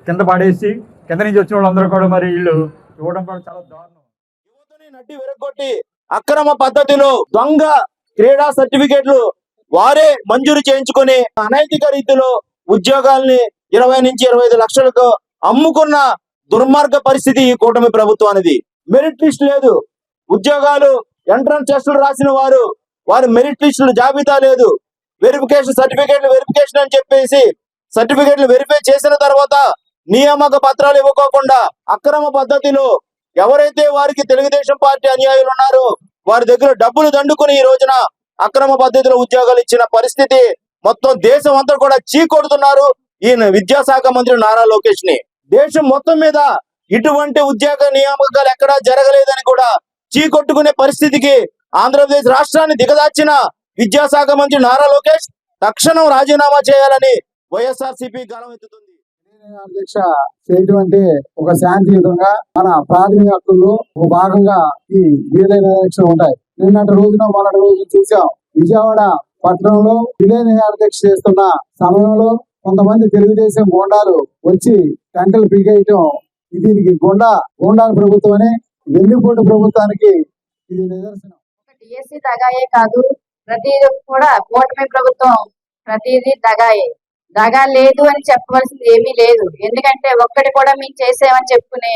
కింద పడేసి, కింద నుంచి వచ్చిన వాళ్ళందరూ కూడా మరి వీళ్ళు ఇవ్వడం కూడా చాలా దారుణం. యువతని నడ్డి విరగొట్టి అక్రమ పద్ధతిలో దొంగ క్రీడా సర్టిఫికేట్లు వారే మంజూరు చేయించుకుని అనైతిక రీతిలో ఉద్యోగాల్ని 20 నుంచి 25 లక్షలకు అమ్ముకున్న దుర్మార్గ పరిస్థితి ఈ కూటమి ప్రభుత్వానికి. మెరిట్ లిస్ట్ లేదు, ఉద్యోగాలు ఎంట్రన్స్ టెస్టులు రాసిన వారి మెరిట్ లిస్టులు జాబితా లేదు, వెరిఫికేషన్ సర్టిఫికేట్లు వెరిఫికేషన్ అని చెప్పేసి సర్టిఫికేట్లు వెరిఫై చేసిన తర్వాత నియామక పత్రాలు ఇవ్వకోకుండా అక్రమ పద్ధతిలో ఎవరైతే వారికి తెలుగుదేశం పార్టీ అనుయాయులు ఉన్నారో వారి దగ్గర డబ్బులు దండుకుని ఈ రోజున అక్రమ పద్ధతిలో ఉద్యోగాలు ఇచ్చిన పరిస్థితి మొత్తం దేశం అంతా కూడా చీకొడుతున్నారు ఈయన విద్యాశాఖ మంత్రి నారా లోకేష్ ని. దేశం మొత్తం మీద ఇటువంటి ఉద్యోగ నియామకాలు ఎక్కడా జరగలేదని కూడా చీకొట్టుకునే పరిస్థితికి ఆంధ్రప్రదేశ్ రాష్ట్రాన్ని దిగదార్చిన విద్యాశాఖ మంత్రి నారా లోకేష్ తక్షణం రాజీనామా చేయాలని వైఎస్ఆర్సీపీ గళం ఎత్తుతుంది. దీక్ష చేయటం అంటే ఒక శాంతియుతంగా మన ప్రాథమిక హక్కుల్లో ఒక భాగంగా ఈ వీలైన దీక్ష ఉంటాయి. నిన్నటి రోజున మొన్నటి రోజు చూసాం, విజయవాడ పట్టణంలో విలేనిహార దీక్ష చేస్తున్న సమయంలో కొంతమంది తెలుగుదేశం గోండాలు వచ్చి టెంటలు పీకేయటం, దీనికి గోండాల ప్రభుత్వం అని వెన్నుపోటు ప్రభుత్వానికి ఇది నిదర్శనం. డిఎస్సి దగాయే కాదు, ప్రతిదీ కూడా కూటమి ప్రభుత్వం ప్రతిదీ దగాయే. దగా లేదు అని చెప్పవలసింది ఏమీ లేదు. ఎందుకంటే ఒక్కటి కూడా మేము చేసామని చెప్పుకునే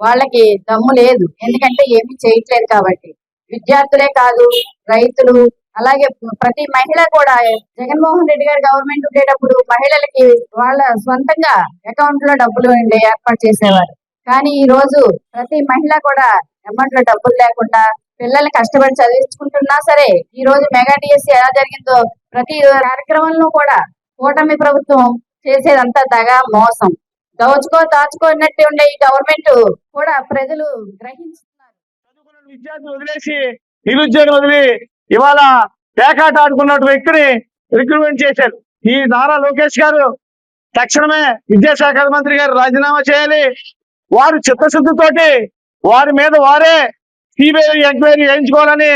వాళ్ళకి దమ్ము లేదు, ఎందుకంటే ఏమీ చేయట్లేదు కాబట్టి. విద్యార్థులే కాదు, రైతులు, అలాగే ప్రతి మహిళ కూడా జగన్మోహన్ రెడ్డి గారు గవర్నమెంట్ ఉండేటప్పుడు మహిళలకి వాళ్ళ స్వంతంగా అకౌంట్ లో డబ్బులు ఏర్పాటు చేసేవారు. కానీ ఈ రోజు ప్రతి మహిళ కూడా అకౌంట్ లో డబ్బులు లేకుండా పిల్లల్ని కష్టపడి చదివించుకుంటున్నా సరే, ఈ రోజు మెగా డిఎస్సి ఎలా జరిగిందో ప్రతి కార్యక్రమంలో కూడా కూటమి ప్రభుత్వం చేసేదంతా దగా, మోసం, దాచుకోన్నట్టు ఉండే ఈ గవర్నమెంట్ కూడా ప్రజలు గ్రహిస్తున్నారు. విద్యార్థులు వదిలేసి నిరుద్యోగం వదిలి ఇవాళ పేకాట ఆడుకున్న వ్యక్తిని రిక్రూట్మెంట్ చేశారు. ఈ నారా లోకేష్ గారు తక్షణమే విద్యాశాఖ మంత్రి గారు రాజీనామా చేయాలి. వారు చిత్తశుద్ధితోటి వారి మీద వారే సిబిఐ ఎంక్వైరీ చేయించుకోవాలని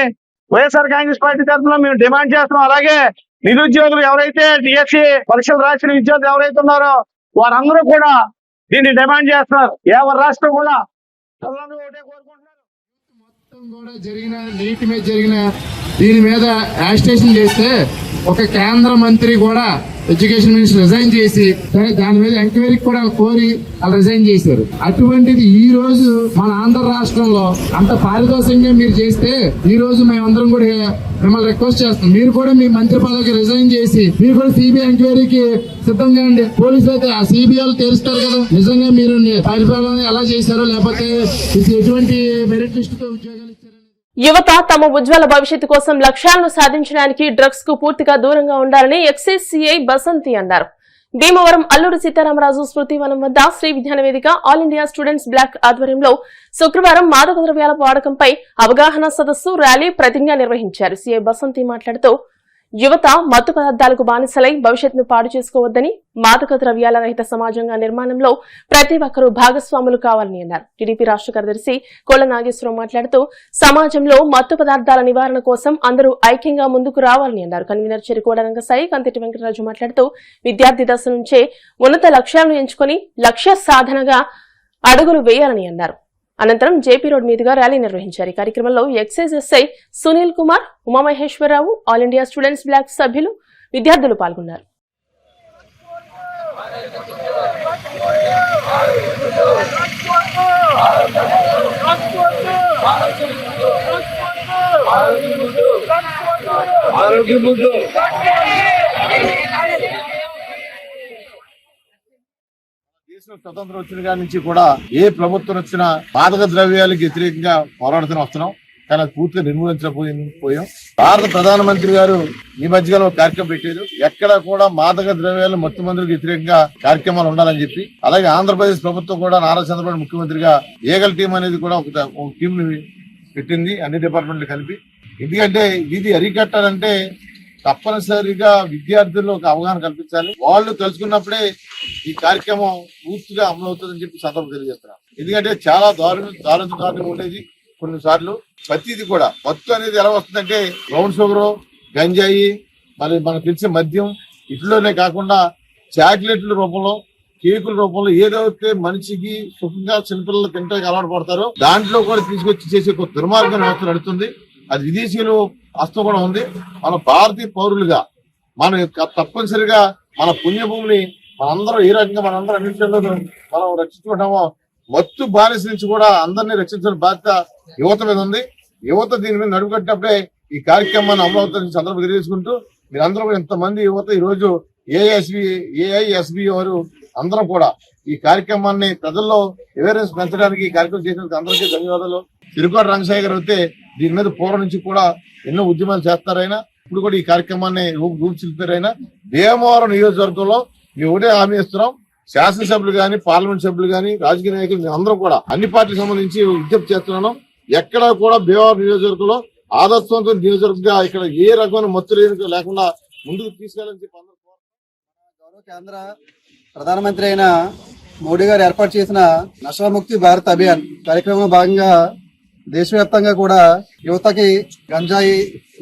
వైఎస్ఆర్ కాంగ్రెస్ పార్టీ తరఫున మేము డిమాండ్ చేస్తున్నాం. అలాగే నిరుద్యోగులు ఎవరైతే డిఎస్సి పరీక్షలు రాసిన విద్యార్థులు ఎవరైతే ఉన్నారో వారందరూ కూడా దీన్ని డిమాండ్ చేస్తున్నారు. ఎవరి రాష్ట్రం కూడా మొత్తం కూడా జరిగిన నీటి మీద జరిగిన దీని మీద యాజిటేషన్ చేస్తే ఒక కేంద్ర మంత్రి కూడా ఎడ్యుకేషన్ మినిస్టర్ రిజైన్ చేసి దాని మీద ఎంక్వైరీ కూడా కోరి వాళ్ళు రిజైన్ చేశారు. అటువంటిది ఈ రోజు మన ఆంధ్ర రాష్ట్రంలో అంత పారితోషికంగా మీరు చేస్తే ఈ రోజు మేమందరం కూడా మిమ్మల్ని రిక్వెస్ట్ చేస్తాం, మీరు కూడా మీ మంత్రి పదవికి రిజైన్ చేసి మీరు కూడా సిబిఐ ఎంక్వైరీకి సిద్ధంగా అండి. పోలీసులు అయితే ఆ సిబిఐలు తెలుస్తారు కదా నిజంగా మీరు పరిపాలన ఎలా చేశారో, లేకపోతే ఎటువంటి మెరిట్ లిస్టుతో ఉద్యోగాలు ఇచ్చారు. యువత తమ ఉజ్వల భవిష్యత్తు కోసం లక్ష్యాలను సాధించడానికి డ్రగ్స్ కు పూర్తిగా దూరంగా ఉండాలని ఎక్సైజ్ సిఐ బసంతి అన్నారు. భీమవరం అల్లూరి సీతారామరాజు స్మృతివనం వద్ద శ్రీ విజ్ఞాన వేదిక ఆల్ ఇండియా స్టూడెంట్స్ బ్లాక్ ఆధ్వర్యంలో శుక్రవారం మాదక ద్రవ్యాల వాడకంపై అవగాహన సదస్సు, ర్యాలీ, ప్రతిజ్ఞ నిర్వహించారు. సిఐ బసంతి మాట్లాడుతూ యువత మత్తు పదార్థాలకు బానిసలై భవిష్యత్తును పాడు చేసుకోవద్దని, మాదక ద్రవ్యాల రహిత సమాజంగా నిర్మాణంలో ప్రతి ఒక్కరూ భాగస్వాములు కావాలని అన్నారు. టీడీపీ రాష్ట్ర కార్యదర్శి కోళ్ల నాగేశ్వరరావు మాట్లాడుతూ సమాజంలో మత్తు పదార్థాల నివారణ కోసం అందరూ ఐక్యంగా ముందుకు రావాలని అన్నారు. కన్వీనర్ చెరుకోడ రంగసాయి, కంతిటి వెంకటరాజు మాట్లాడుతూ విద్యార్థి దశ నుంచే ఉన్నత లక్ష్యాలను ఎంచుకుని లక్ష్య సాధనగా అడుగులు వేయాలని అన్నారు. అనంతరం జేపీ రోడ్ మీదుగా ర్యాలీ నిర్వహించారు. ఈ కార్యక్రమంలో excise SI Sunil Kumar, Umamaheswararao, All India Students Block సభ్యులు, విద్యార్థులు పాల్గొన్నారు. స్వతంత్రం వచ్చిన కాడి నుంచి కూడా ఏ ప్రభుత్వం వచ్చినా మాదక ద్రవ్యాలకు వ్యతిరేకంగా పోరాడుతూ వస్తున్నాం. కానీ అది పూర్తిగా నిర్మూలించకపోయాం. భారత ప్రధానమంత్రి గారు ఈ మధ్యకాలం ఒక కార్యక్రమం పెట్టారు. ఎక్కడ కూడా మాదక ద్రవ్యాలు మత్తు మందులకు వ్యతిరేకంగా కార్యక్రమాలు ఉండాలని చెప్పి. అలాగే ఆంధ్రప్రదేశ్ ప్రభుత్వం కూడా నారా చంద్రబాబు ముఖ్యమంత్రిగా ఏగల్ టీం అనేది కూడా ఒక టీం ని పెట్టింది, అన్ని డిపార్ట్మెంట్లు కలిపి. ఎందుకంటే ఇది అరికట్టాలంటే తప్పనిసరిగా విద్యార్థుల్లో ఒక అవగాహన కల్పించాలి. వాళ్ళు తెలుసుకున్నప్పుడే ఈ కార్యక్రమం పూర్తిగా అమలు అవుతుందని చెప్పి సందర్భం తెలియజేస్తున్నారు. ఎందుకంటే చాలా దారుణంగా ఉండేది కొన్నిసార్లు. ప్రతిది కూడా మత్తు అనేది ఎలా వస్తుందంటే బ్రౌన్ షుగర్, గంజాయి, మరి మనకు తెలిసే మద్యం, ఇట్లోనే కాకుండా చాక్లెట్ల రూపంలో, కేకుల రూపంలో ఏదైతే మనిషికి సుఖంగా చిన్నపిల్లలు తింటే అలవాటు పడతారో దాంట్లో కూడా తీసుకొచ్చి చేసే ఒక దుర్మార్గం వ్యవస్థ నడుస్తుంది. అది విదేశీయులు హస్తం కూడా ఉంది. మన భారతీయ పౌరులుగా మనం తప్పనిసరిగా మన పుణ్యభూమిని మనందరం ఏ రకంగా మనందరం అన్నింటిలో మనం రక్షించుకుంటామో మత్తు బానిస నుంచి కూడా అందరినీ రక్షించిన బాధ్యత యువత మీద ఉంది. యువత దీని మీద నడుపుకట్టినప్పుడే ఈ కార్యక్రమాన్ని అమలు అవుతుందని సందర్భం తెలియజేసుకుంటూ మీరందరూ ఇంతమంది యువత ఈ రోజు ఏఐఎస్బి వారు అందరం కూడా ఈ కార్యక్రమాన్ని ప్రజల్లో అవేర్నెస్ పెంచడానికి ఈ కార్యక్రమం చేసినందుకు అందరికీ ధన్యవాదాలు. తిరుకోట రంగసాయి గారు అయితే దీని మీద పూర్వం నుంచి కూడా ఎన్నో ఉద్యమాలు చేస్తారైనా ఇప్పుడు కూడా ఈ కార్యక్రమాన్ని రూపుచిల్పారైనా. భీమవరం నియోజకవర్గంలో మేము ఒకటే హామీ ఇస్తున్నాం, శాసనసభ్యులు గాని, పార్లమెంట్ సభ్యులు గాని, రాజకీయ నాయకులు అందరం కూడా అన్ని పార్టీలకు సంబంధించి విజ్ఞప్తి చేస్తున్నాను. ఎక్కడా కూడా భీమవరం నియోజకవర్గంలో ఆదర్శవంతమైన నియోజకవర్గంగా ఇక్కడ ఏ రకమైన మత్తు లేకుండా ముందుకు తీసుకెళ్ళని చెప్పి అందరూ. కేంద్ర ప్రధానమంత్రి అయిన మోడీ గారు ఏర్పాటు చేసిన నషాముక్తి భారత్ అభియాన్ కార్యక్రమంలో భాగంగా దేశవ్యాప్తంగా కూడా యువతకి గంజాయి,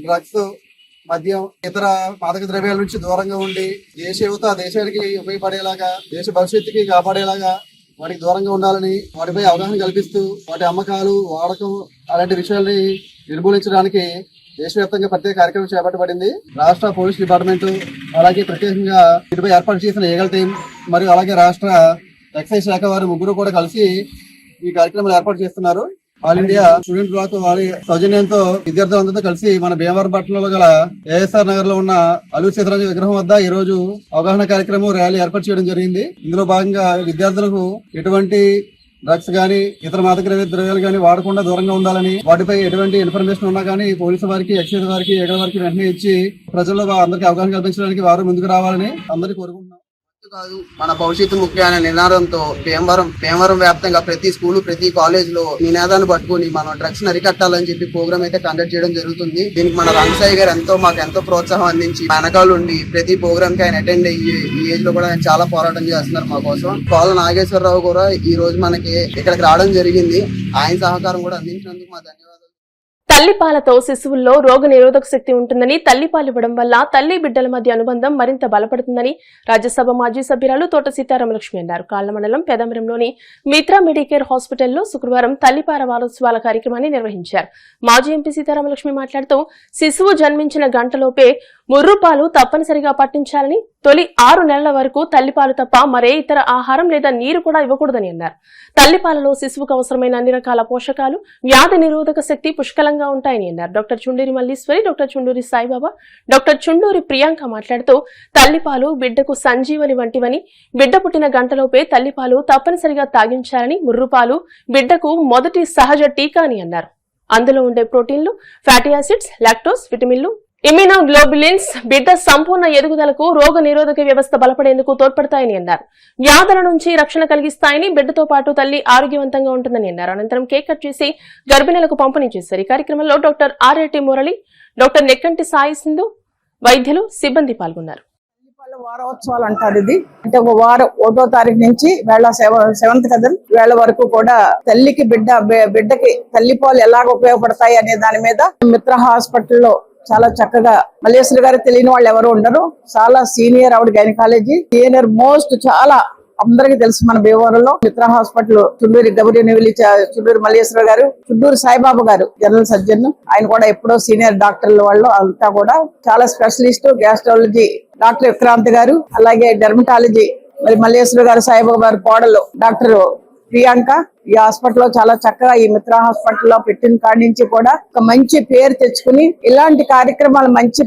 డ్రగ్స్, మద్యం, ఇతర మాదక ద్రవ్యాల నుంచి దూరంగా ఉండి దేశ యువత దేశానికి ఉపయోగపడేలాగా, దేశ భవిష్యత్తుకి కాపాడేలాగా వాటికి దూరంగా ఉండాలని, వాటిపై అవగాహన కల్పిస్తూ వాటి అమ్మకాలు, వాడకం అలాంటి విషయాల్ని నిర్మూలించడానికి దేశవ్యాప్తంగా ప్రత్యేక కార్యక్రమం చేపట్టబడింది. రాష్ట్ర పోలీస్ డిపార్ట్మెంట్ అలాగే ప్రత్యేకంగా వీటిపై ఏర్పాటు చేసిన ఈగల్ టీం మరియు అలాగే రాష్ట్ర ఎక్సైజ్ శాఖ వారు ముగ్గురు కూడా కలిసి ఈ కార్యక్రమాలు ఏర్పాటు చేస్తున్నారు. ఆల్ ఇండియా స్టూడెంట్ బ్లాక్ వారి సౌజన్యంతో విద్యార్థులందరితో కలిసి మన భీమవరం పట్టణంలో గల ఏఎస్ఆర్ నగర్ లో ఉన్న అల్లూరి సీతారామరాజు విగ్రహం వద్ద ఈ రోజు అవగాహన కార్యక్రమం ర్యాలీ ఏర్పాటు చేయడం జరిగింది. ఇందులో భాగంగా విద్యార్థులకు ఎటువంటి డ్రగ్స్ గానీ ఇతర మాదక ద్రవ్యాలు గానీ వాడకుండా దూరంగా ఉండాలని, వాటిపై ఎటువంటి ఇన్ఫర్మేషన్ ఉన్నా కానీ పోలీసు వారికి, ఎక్సైజ్ వారికి, ఏగల వారికి వెంటనే ఇచ్చి ప్రజల్లో అందరికీ అవగాహన కల్పించడానికి వారు ముందుకు రావాలని అందరికీ కోరుకుంటున్నాం. కాదు, మన భవిష్యత్తు ముఖ్య అనే నినాదంతో భీమవరం వ్యాప్తంగా ప్రతి స్కూల్, ప్రతి కాలేజ్ లో నినాదాన్ని పట్టుకుని మనం డ్రగ్స్ అరికట్టాలని చెప్పి ప్రోగ్రామ్ అయితే కండక్ట్ చేయడం జరుగుతుంది. దీనికి మన రంగసాయి గారు మాకు ఎంతో ప్రోత్సాహం అందించి వెనకాల ఉండి ప్రతి ప్రోగ్రామ్ కి ఆయన అటెండ్ అయ్యి ఈ ఏజ్ లో కూడా ఆయన చాలా పోరాటం చేస్తున్నారు మా కోసం. కోల నాగేశ్వరరావు కూడా ఈ రోజు మనకి ఇక్కడికి రావడం జరిగింది. ఆయన సహకారం కూడా అందించినందుకు మా ధన్యవాదాలు. తల్లిపాలతో శిశువుల్లో రోగ నిరోధక శక్తి ఉంటుందని, తల్లిపాలు ఇవ్వడం వల్ల తల్లి బిడ్డల మధ్య అనుబంధం మరింత బలపడుతుందని రాజ్యసభ మాజీ సభ్యురాలు తోట సీతారామలక్ష్మి అన్నారు. కాళ్ల మండలం పెదమరంలోని మిత్రా మెడికేర్ హాస్పిటల్లో శుక్రవారం తల్లిపాల వారోత్సవాల కార్యక్రమాన్ని నిర్వహించారు. మాజీ ఎంపీ సీతారామలక్ష్మి మాట్లాడుతూ శిశువు జన్మించిన గంటలోపే ముర్రుపాలు తప్పనిసరిగా పట్టించాలని, తొలి 6 నెలల వరకు తల్లిపాలు తప్ప మరే ఇతర ఆహారం లేదా నీరు కూడా ఇవ్వకూడదని అన్నారు. తల్లిపాలలో శిశువుకు అవసరమైన అన్ని రకాల పోషకాలు, వ్యాధి నిరోధక శక్తి పుష్కలంగా ఉంటాయని అన్నారు. Doctor Chunduri Malleswari, doctor Chunduri Saibaba, doctor Chunduri Priyanka మాట్లాడుతూ తల్లిపాలు బిడ్డకు సంజీవని వంటివని, బిడ్డ పుట్టిన గంటలోపే తల్లిపాలు తప్పనిసరిగా తాగించాలని, ముర్రుపాలు బిడ్డకు మొదటి సహజ టీకా అని అన్నారు. అందులో ఉండే ప్రోటీన్లు, ఫ్యాటీ యాసిడ్స్, లాక్టోస్, విటమిన్లు, ఇమ్యూనోగ్లోబులిన్స్ బిడ్డ సంపూర్ణ ఎదుగుదలకు, రోగ నిరోధక వ్యవస్థ బలపడేందుకు తోడ్పడతాయని అన్నారు. వ్యాధుల నుంచి రక్షణ కలిగిస్తాయని, బిడ్డతో పాటు తల్లి ఆరోగ్యవంతంగా ఉంటుందని అన్నారు. అనంతరం కేక్ కట్ చేసి గర్భిణులకు పంపిణీ చేశారు. ఈ కార్యక్రమంలో doctor RAT Murali, doctor Nekkanti Sai Sindhu, వైద్యులు, సిబ్బంది పాల్గొన్నారు. వారోత్సవాలు అంటారు. ఇది అంటే ఒక వారం 1వ తారీఖు నుంచి వేళ 7th కదా వేళ వరకు కూడా తల్లికి బిడ్డకి తల్లిపాలు ఎలాగ ఉపయోగపడతాయి అనే దాని మీద మిత్ర హాస్పిటల్లో చాలా చక్కగా, మల్లేశ్వరి గారు తెలియని వాళ్ళు ఎవరు ఉండరు. చాలా సీనియర్ ఆవిడ గైనకాలజీ సీనియర్ మోస్ట్, చాలా అందరికి తెలుసు మన భీమవరంలో మిత్ర హాస్పిటల్. చుండూరి గౌరీ చుండూరి మల్లేశ్వర గారు, చుండూరి సాయిబాబా గారు జనరల్ సర్జన్, ఆయన కూడా ఎప్పుడో సీనియర్ డాక్టర్ల వాళ్ళు అంతా కూడా చాలా స్పెషలిస్ట్. గ్యాస్ట్రాలజీ డాక్టర్ విక్రాంత్ గారు, అలాగే డెర్మటాలజీ మరి మల్లేశ్వర గారు, సాయిబాబా గారు కోడలు డాక్టర్ ప్రియాంక ఈ హాస్పిటల్లో చాలా చక్కగా ఈ మిత్ర హాస్పిటల్లో పెట్టిన కాడి నుంచి కూడా ఒక మంచి పేరు తెచ్చుకుని ఇలాంటి కార్యక్రమాలు మంచి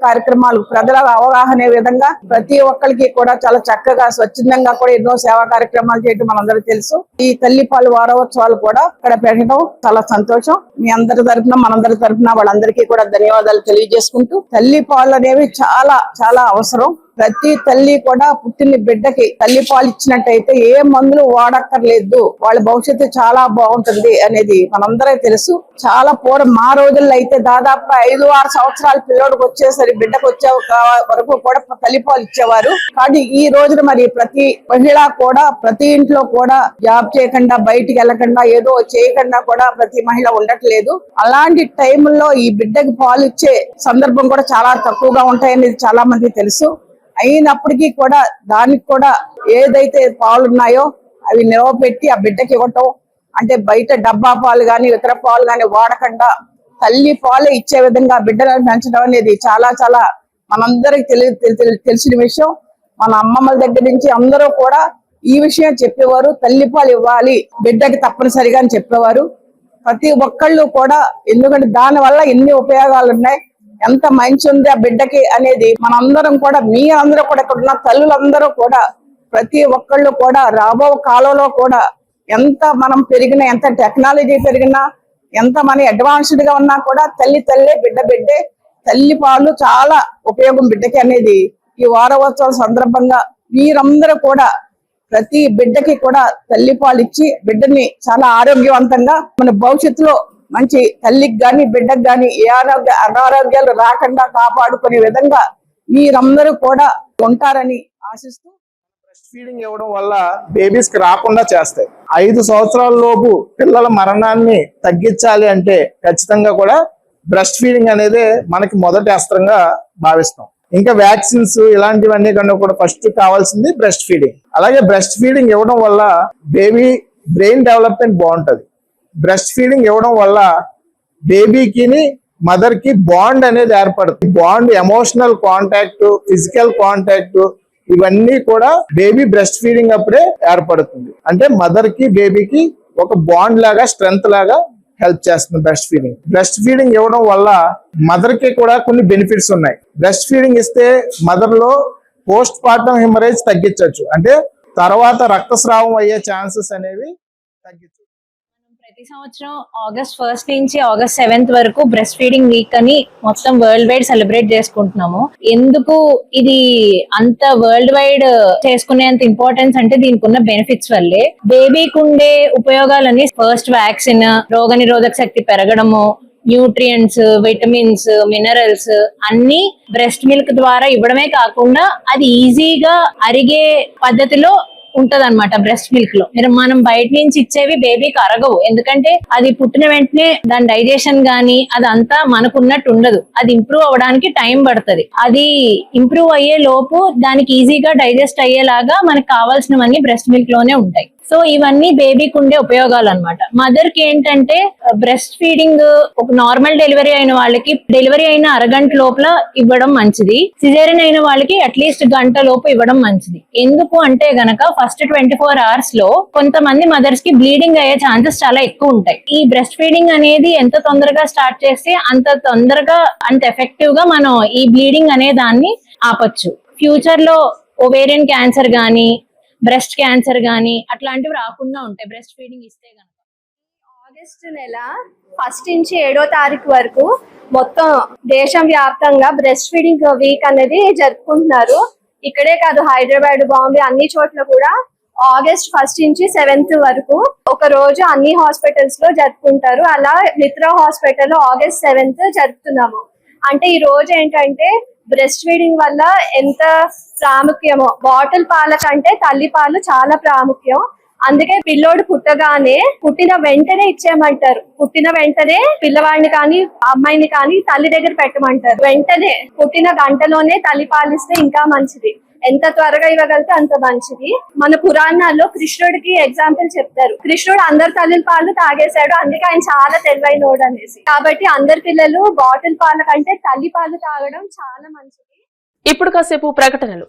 కార్యక్రమాలు ప్రజలకు అవగాహన విధంగా ప్రతి ఒక్కరికి కూడా చాలా చక్కగా స్వచ్ఛందంగా కూడా ఎన్నో సేవా కార్యక్రమాలు చేయడం మనందరికీ తెలుసు. ఈ తల్లిపాలు వారోత్సవాలు కూడా ఇక్కడ పెట్టడం చాలా సంతోషం. మీ అందరి తరఫున మనందరి తరఫున వాళ్ళందరికీ కూడా ధన్యవాదాలు తెలియజేసుకుంటూ, తల్లిపాలు అనేవి చాలా చాలా అవసరం. ప్రతి తల్లి కూడా పుట్టిన బిడ్డకి తల్లిపాలు ఇచ్చినట్టయితే ఏ మందులు వాడక్కర్లేదు, వాళ్ళ భవిష్యత్తు చాలా బాగుంటుంది అనేది మనందరికీ తెలుసు. చాలా పూర్వం మా రోజుల్లో అయితే దాదాపు 5-6 సంవత్సరాల పిల్లోడికి వచ్చేసరి బిడ్డకు వచ్చే వరకు కూడా తల్లిపాలు ఇచ్చేవారు. కానీ ఈ రోజున మరి ప్రతి మహిళ కూడా ప్రతి ఇంట్లో కూడా జాబ్ చేయకుండా, బయటికి వెళ్ళకుండా, ఏదో చేయకుండా కూడా ప్రతి మహిళ ఉండట్లేదు. అలాంటి టైంలో ఈ బిడ్డకి పాలు ఇచ్చే సందర్భం కూడా చాలా తక్కువగా ఉంటాయనేది చాలా మందికి తెలుసు. అయినప్పటికీ కూడా దానికి కూడా ఏదైతే పాలు ఉన్నాయో అవి నిల్వ పెట్టి ఆ బిడ్డకి ఇవ్వటం, అంటే బయట డబ్బా పాలు గాని ఇతర పాలు గాని వాడకుండా తల్లి పాలు ఇచ్చే విధంగా బిడ్డలను పెంచడం అనేది చాలా చాలా మనందరికి తెలిసిన విషయం. మన అమ్మమ్మల దగ్గర నుంచి అందరూ కూడా ఈ విషయం చెప్పేవారు, తల్లిపాలు ఇవ్వాలి బిడ్డకి తప్పనిసరిగా అని చెప్పేవారు. ప్రతి ఒక్కళ్ళు కూడా, ఎందుకంటే దాని వల్ల ఎన్ని ఉపయోగాలు ఉన్నాయి, ఎంత మంచి ఉంది ఆ బిడ్డకి అనేది మనందరం కూడా, మీ అందరూ కూడా, ఇక్కడ ఉన్న తల్లులందరూ కూడా ప్రతి ఒక్కళ్ళు కూడా రాబో కాలంలో కూడా ఎంత మనం పెరిగినా, ఎంత టెక్నాలజీ పెరిగినా, ఎంత మన అడ్వాన్స్డ్ గా ఉన్నా కూడా తల్లే బిడ్డే తల్లి పాలు చాలా ఉపయోగం బిడ్డకి అనేది ఈ వారోత్సవాల సందర్భంగా మీరందరూ కూడా ప్రతి బిడ్డకి కూడా తల్లి పాలు ఇచ్చి బిడ్డని చాలా ఆరోగ్యవంతంగా మన భవిష్యత్తులో మంచి తల్లికి గాని బిడ్డకు గాని ఏ అనారోగ్యాలు రాకుండా కాపాడుకునే విధంగా మీరందరూ కూడా ఉంటారని ఆశిస్తూ ఫీడింగ్ ఇవ్వడం వల్ల బేబీస్ కి రాకుండా చేస్తాయి. 5 సంవత్సరాల లోపు పిల్లల మరణాన్ని తగ్గించాలి అంటే ఖచ్చితంగా కూడా బ్రెస్ట్ ఫీడింగ్ అనేది మనకి మొదటి అస్త్రంగా భావిస్తాం. ఇంకా వ్యాక్సిన్స్ ఇలాంటివన్నీ కన్నా కూడా ఫస్ట్ కావాల్సింది బ్రెస్ట్ ఫీడింగ్. అలాగే బ్రెస్ట్ ఫీడింగ్ ఇవ్వడం వల్ల బేబీ బ్రెయిన్ డెవలప్మెంట్ బాగుంటది. బ్రెస్ట్ ఫీడింగ్ ఇవ్వడం వల్ల బేబీకి మదర్ కి బాండ్ అనేది ఏర్పడుతుంది. Bond, emotional contact, physical contact ఇవన్నీ కూడా బేబీ బ్రెస్ట్ ఫీడింగ్ అప్పుడే ఏర్పడుతుంది. అంటే మదర్ కి బేబీకి ఒక బాండ్ లాగా, స్ట్రెంగ్త్ లాగా హెల్ప్ చేస్తుంది బ్రెస్ట్ ఫీడింగ్. బ్రెస్ట్ ఫీడింగ్ ఇవ్వడం వల్ల మదర్ కి కూడా కొన్ని బెనిఫిట్స్ ఉన్నాయి. బ్రెస్ట్ ఫీడింగ్ ఇస్తే మదర్ లో పోస్ట్ పార్టమ్ హెమరేజ్ తగ్గించవచ్చు. అంటే తర్వాత రక్తస్రావం అయ్యే ఛాన్సెస్ అనేవి తగ్గించవచ్చు. ప్రతి సంవత్సరం ఆగస్ట్ 1 నుంచి ఆగస్ట్ 7 వరకు బ్రెస్ట్ ఫీడింగ్ వీక్ అని మొత్తం వరల్డ్ వైడ్ సెలబ్రేట్ చేసుకుంటున్నాము. ఎందుకు ఇది అంత వరల్డ్ వైడ్ చేసుకునేంత ఇంపార్టెన్స్ అంటే దీనికి ఉన్న బెనిఫిట్స్ వల్లే. బేబీకి ఉండే ఉపయోగాలని ఫస్ట్ వ్యాక్సిన్, రోగ నిరోధక శక్తి పెరగడము, న్యూట్రియంట్స్, విటమిన్స్, మినరల్స్ అన్ని బ్రెస్ట్ మిల్క్ ద్వారా ఇవ్వడమే కాకుండా అది ఈజీగా అరిగే పద్ధతిలో ఉంటదన్నమాట. బ్రెస్ట్ మిల్క్ లో మనం బయట నుంచి ఇచ్చేవి బేబీకి అరగవు. ఎందుకంటే అది పుట్టిన వెంటనే దాని డైజెషన్ గానీ అదంతా మనకున్నట్టు ఉండదు. అది ఇంప్రూవ్ అవ్వడానికి టైం పడుతుంది. అది ఇంప్రూవ్ అయ్యే లోపు దానికి ఈజీగా డైజెస్ట్ అయ్యేలాగా మనకు కావాల్సినవన్నీ బ్రెస్ట్ మిల్క్ లోనే ఉంటాయి. సో ఇవన్నీ బేబీకి ఉండే ఉపయోగాలు అన్నమాట. మదర్ కి ఏంటంటే బ్రెస్ట్ ఫీడింగ్ ఒక నార్మల్ డెలివరీ అయిన వాళ్ళకి డెలివరీ అయిన అరగంట లోపల ఇవ్వడం మంచిది. సిజేరియన్ అయిన వాళ్ళకి అట్లీస్ట్ గంట లోపు ఇవ్వడం మంచిది. ఎందుకు అంటే గనక ఫస్ట్ 24 hours లో కొంతమంది మదర్స్ కి బ్లీడింగ్ అయ్యే ఛాన్సెస్ చాలా ఎక్కువ ఉంటాయి. ఈ బ్రెస్ట్ ఫీడింగ్ అనేది ఎంత తొందరగా స్టార్ట్ చేస్తే అంత తొందరగా, అంత ఎఫెక్టివ్ గా మనం ఈ బ్లీడింగ్ అనే దాన్ని ఆపచ్చు. ఫ్యూచర్ లో ఓవేరియన్ క్యాన్సర్ గానీ, బ్రెస్ట్ క్యాన్సర్ గానీ అట్లాంటివి రాకుండా ఉంటాయి బ్రెస్ట్ ఫీడింగ్ ఇస్తే గనక. ఆగస్టు నెల 1 నుంచి 7వ తారీఖు వరకు మొత్తం దేశం వ్యాప్తంగా బ్రెస్ట్ ఫీడింగ్ వీక్ అనేది జరుపుకుంటున్నారు. ఇక్కడే కాదు, హైదరాబాద్, బాంబే అన్ని చోట్ల కూడా ఆగస్ట్ 1 నుంచి 7th వరకు ఒక రోజు అన్ని హాస్పిటల్స్ లో జరుపుకుంటారు. అలా మిత్రా హాస్పిటల్ లో ఆగస్ట్ 7th జరుపుతున్నాము. అంటే ఈ రోజు ఏంటంటే బ్రెస్ట్ ఫీడింగ్ వల్ల ఎంత ప్రాముఖ్యమో, బాటిల్ పాల కంటే తల్లి పాలు చాలా ప్రాముఖ్యం. అందుకే పిల్లోడు పుట్టిన వెంటనే ఇచ్చేయమంటారు. పుట్టిన వెంటనే పిల్లవాడిని కానీ అమ్మాయిని కానీ తల్లి దగ్గర పెట్టమంటారు. వెంటనే పుట్టిన గంటలోనే తల్లి పాలిస్తే ఇంకా మంచిది. ఎంత త్వరగా ఇవ్వగలితే అంత మంచిది. మన పురాణాల్లో కృష్ణుడికి ఎగ్జాంపుల్ చెప్తారు. కృష్ణుడు అందరి తల్లి పాలు తాగేశాడు, అందుకే ఆయన చాలా తెలివైనోడు అనేసి. కాబట్టి అందరి పిల్లలు బాటిల్ పాల కంటే తల్లి పాలు తాగడం చాలా మంచిది. ఇప్పుడు కాసేపు ప్రకటనలు.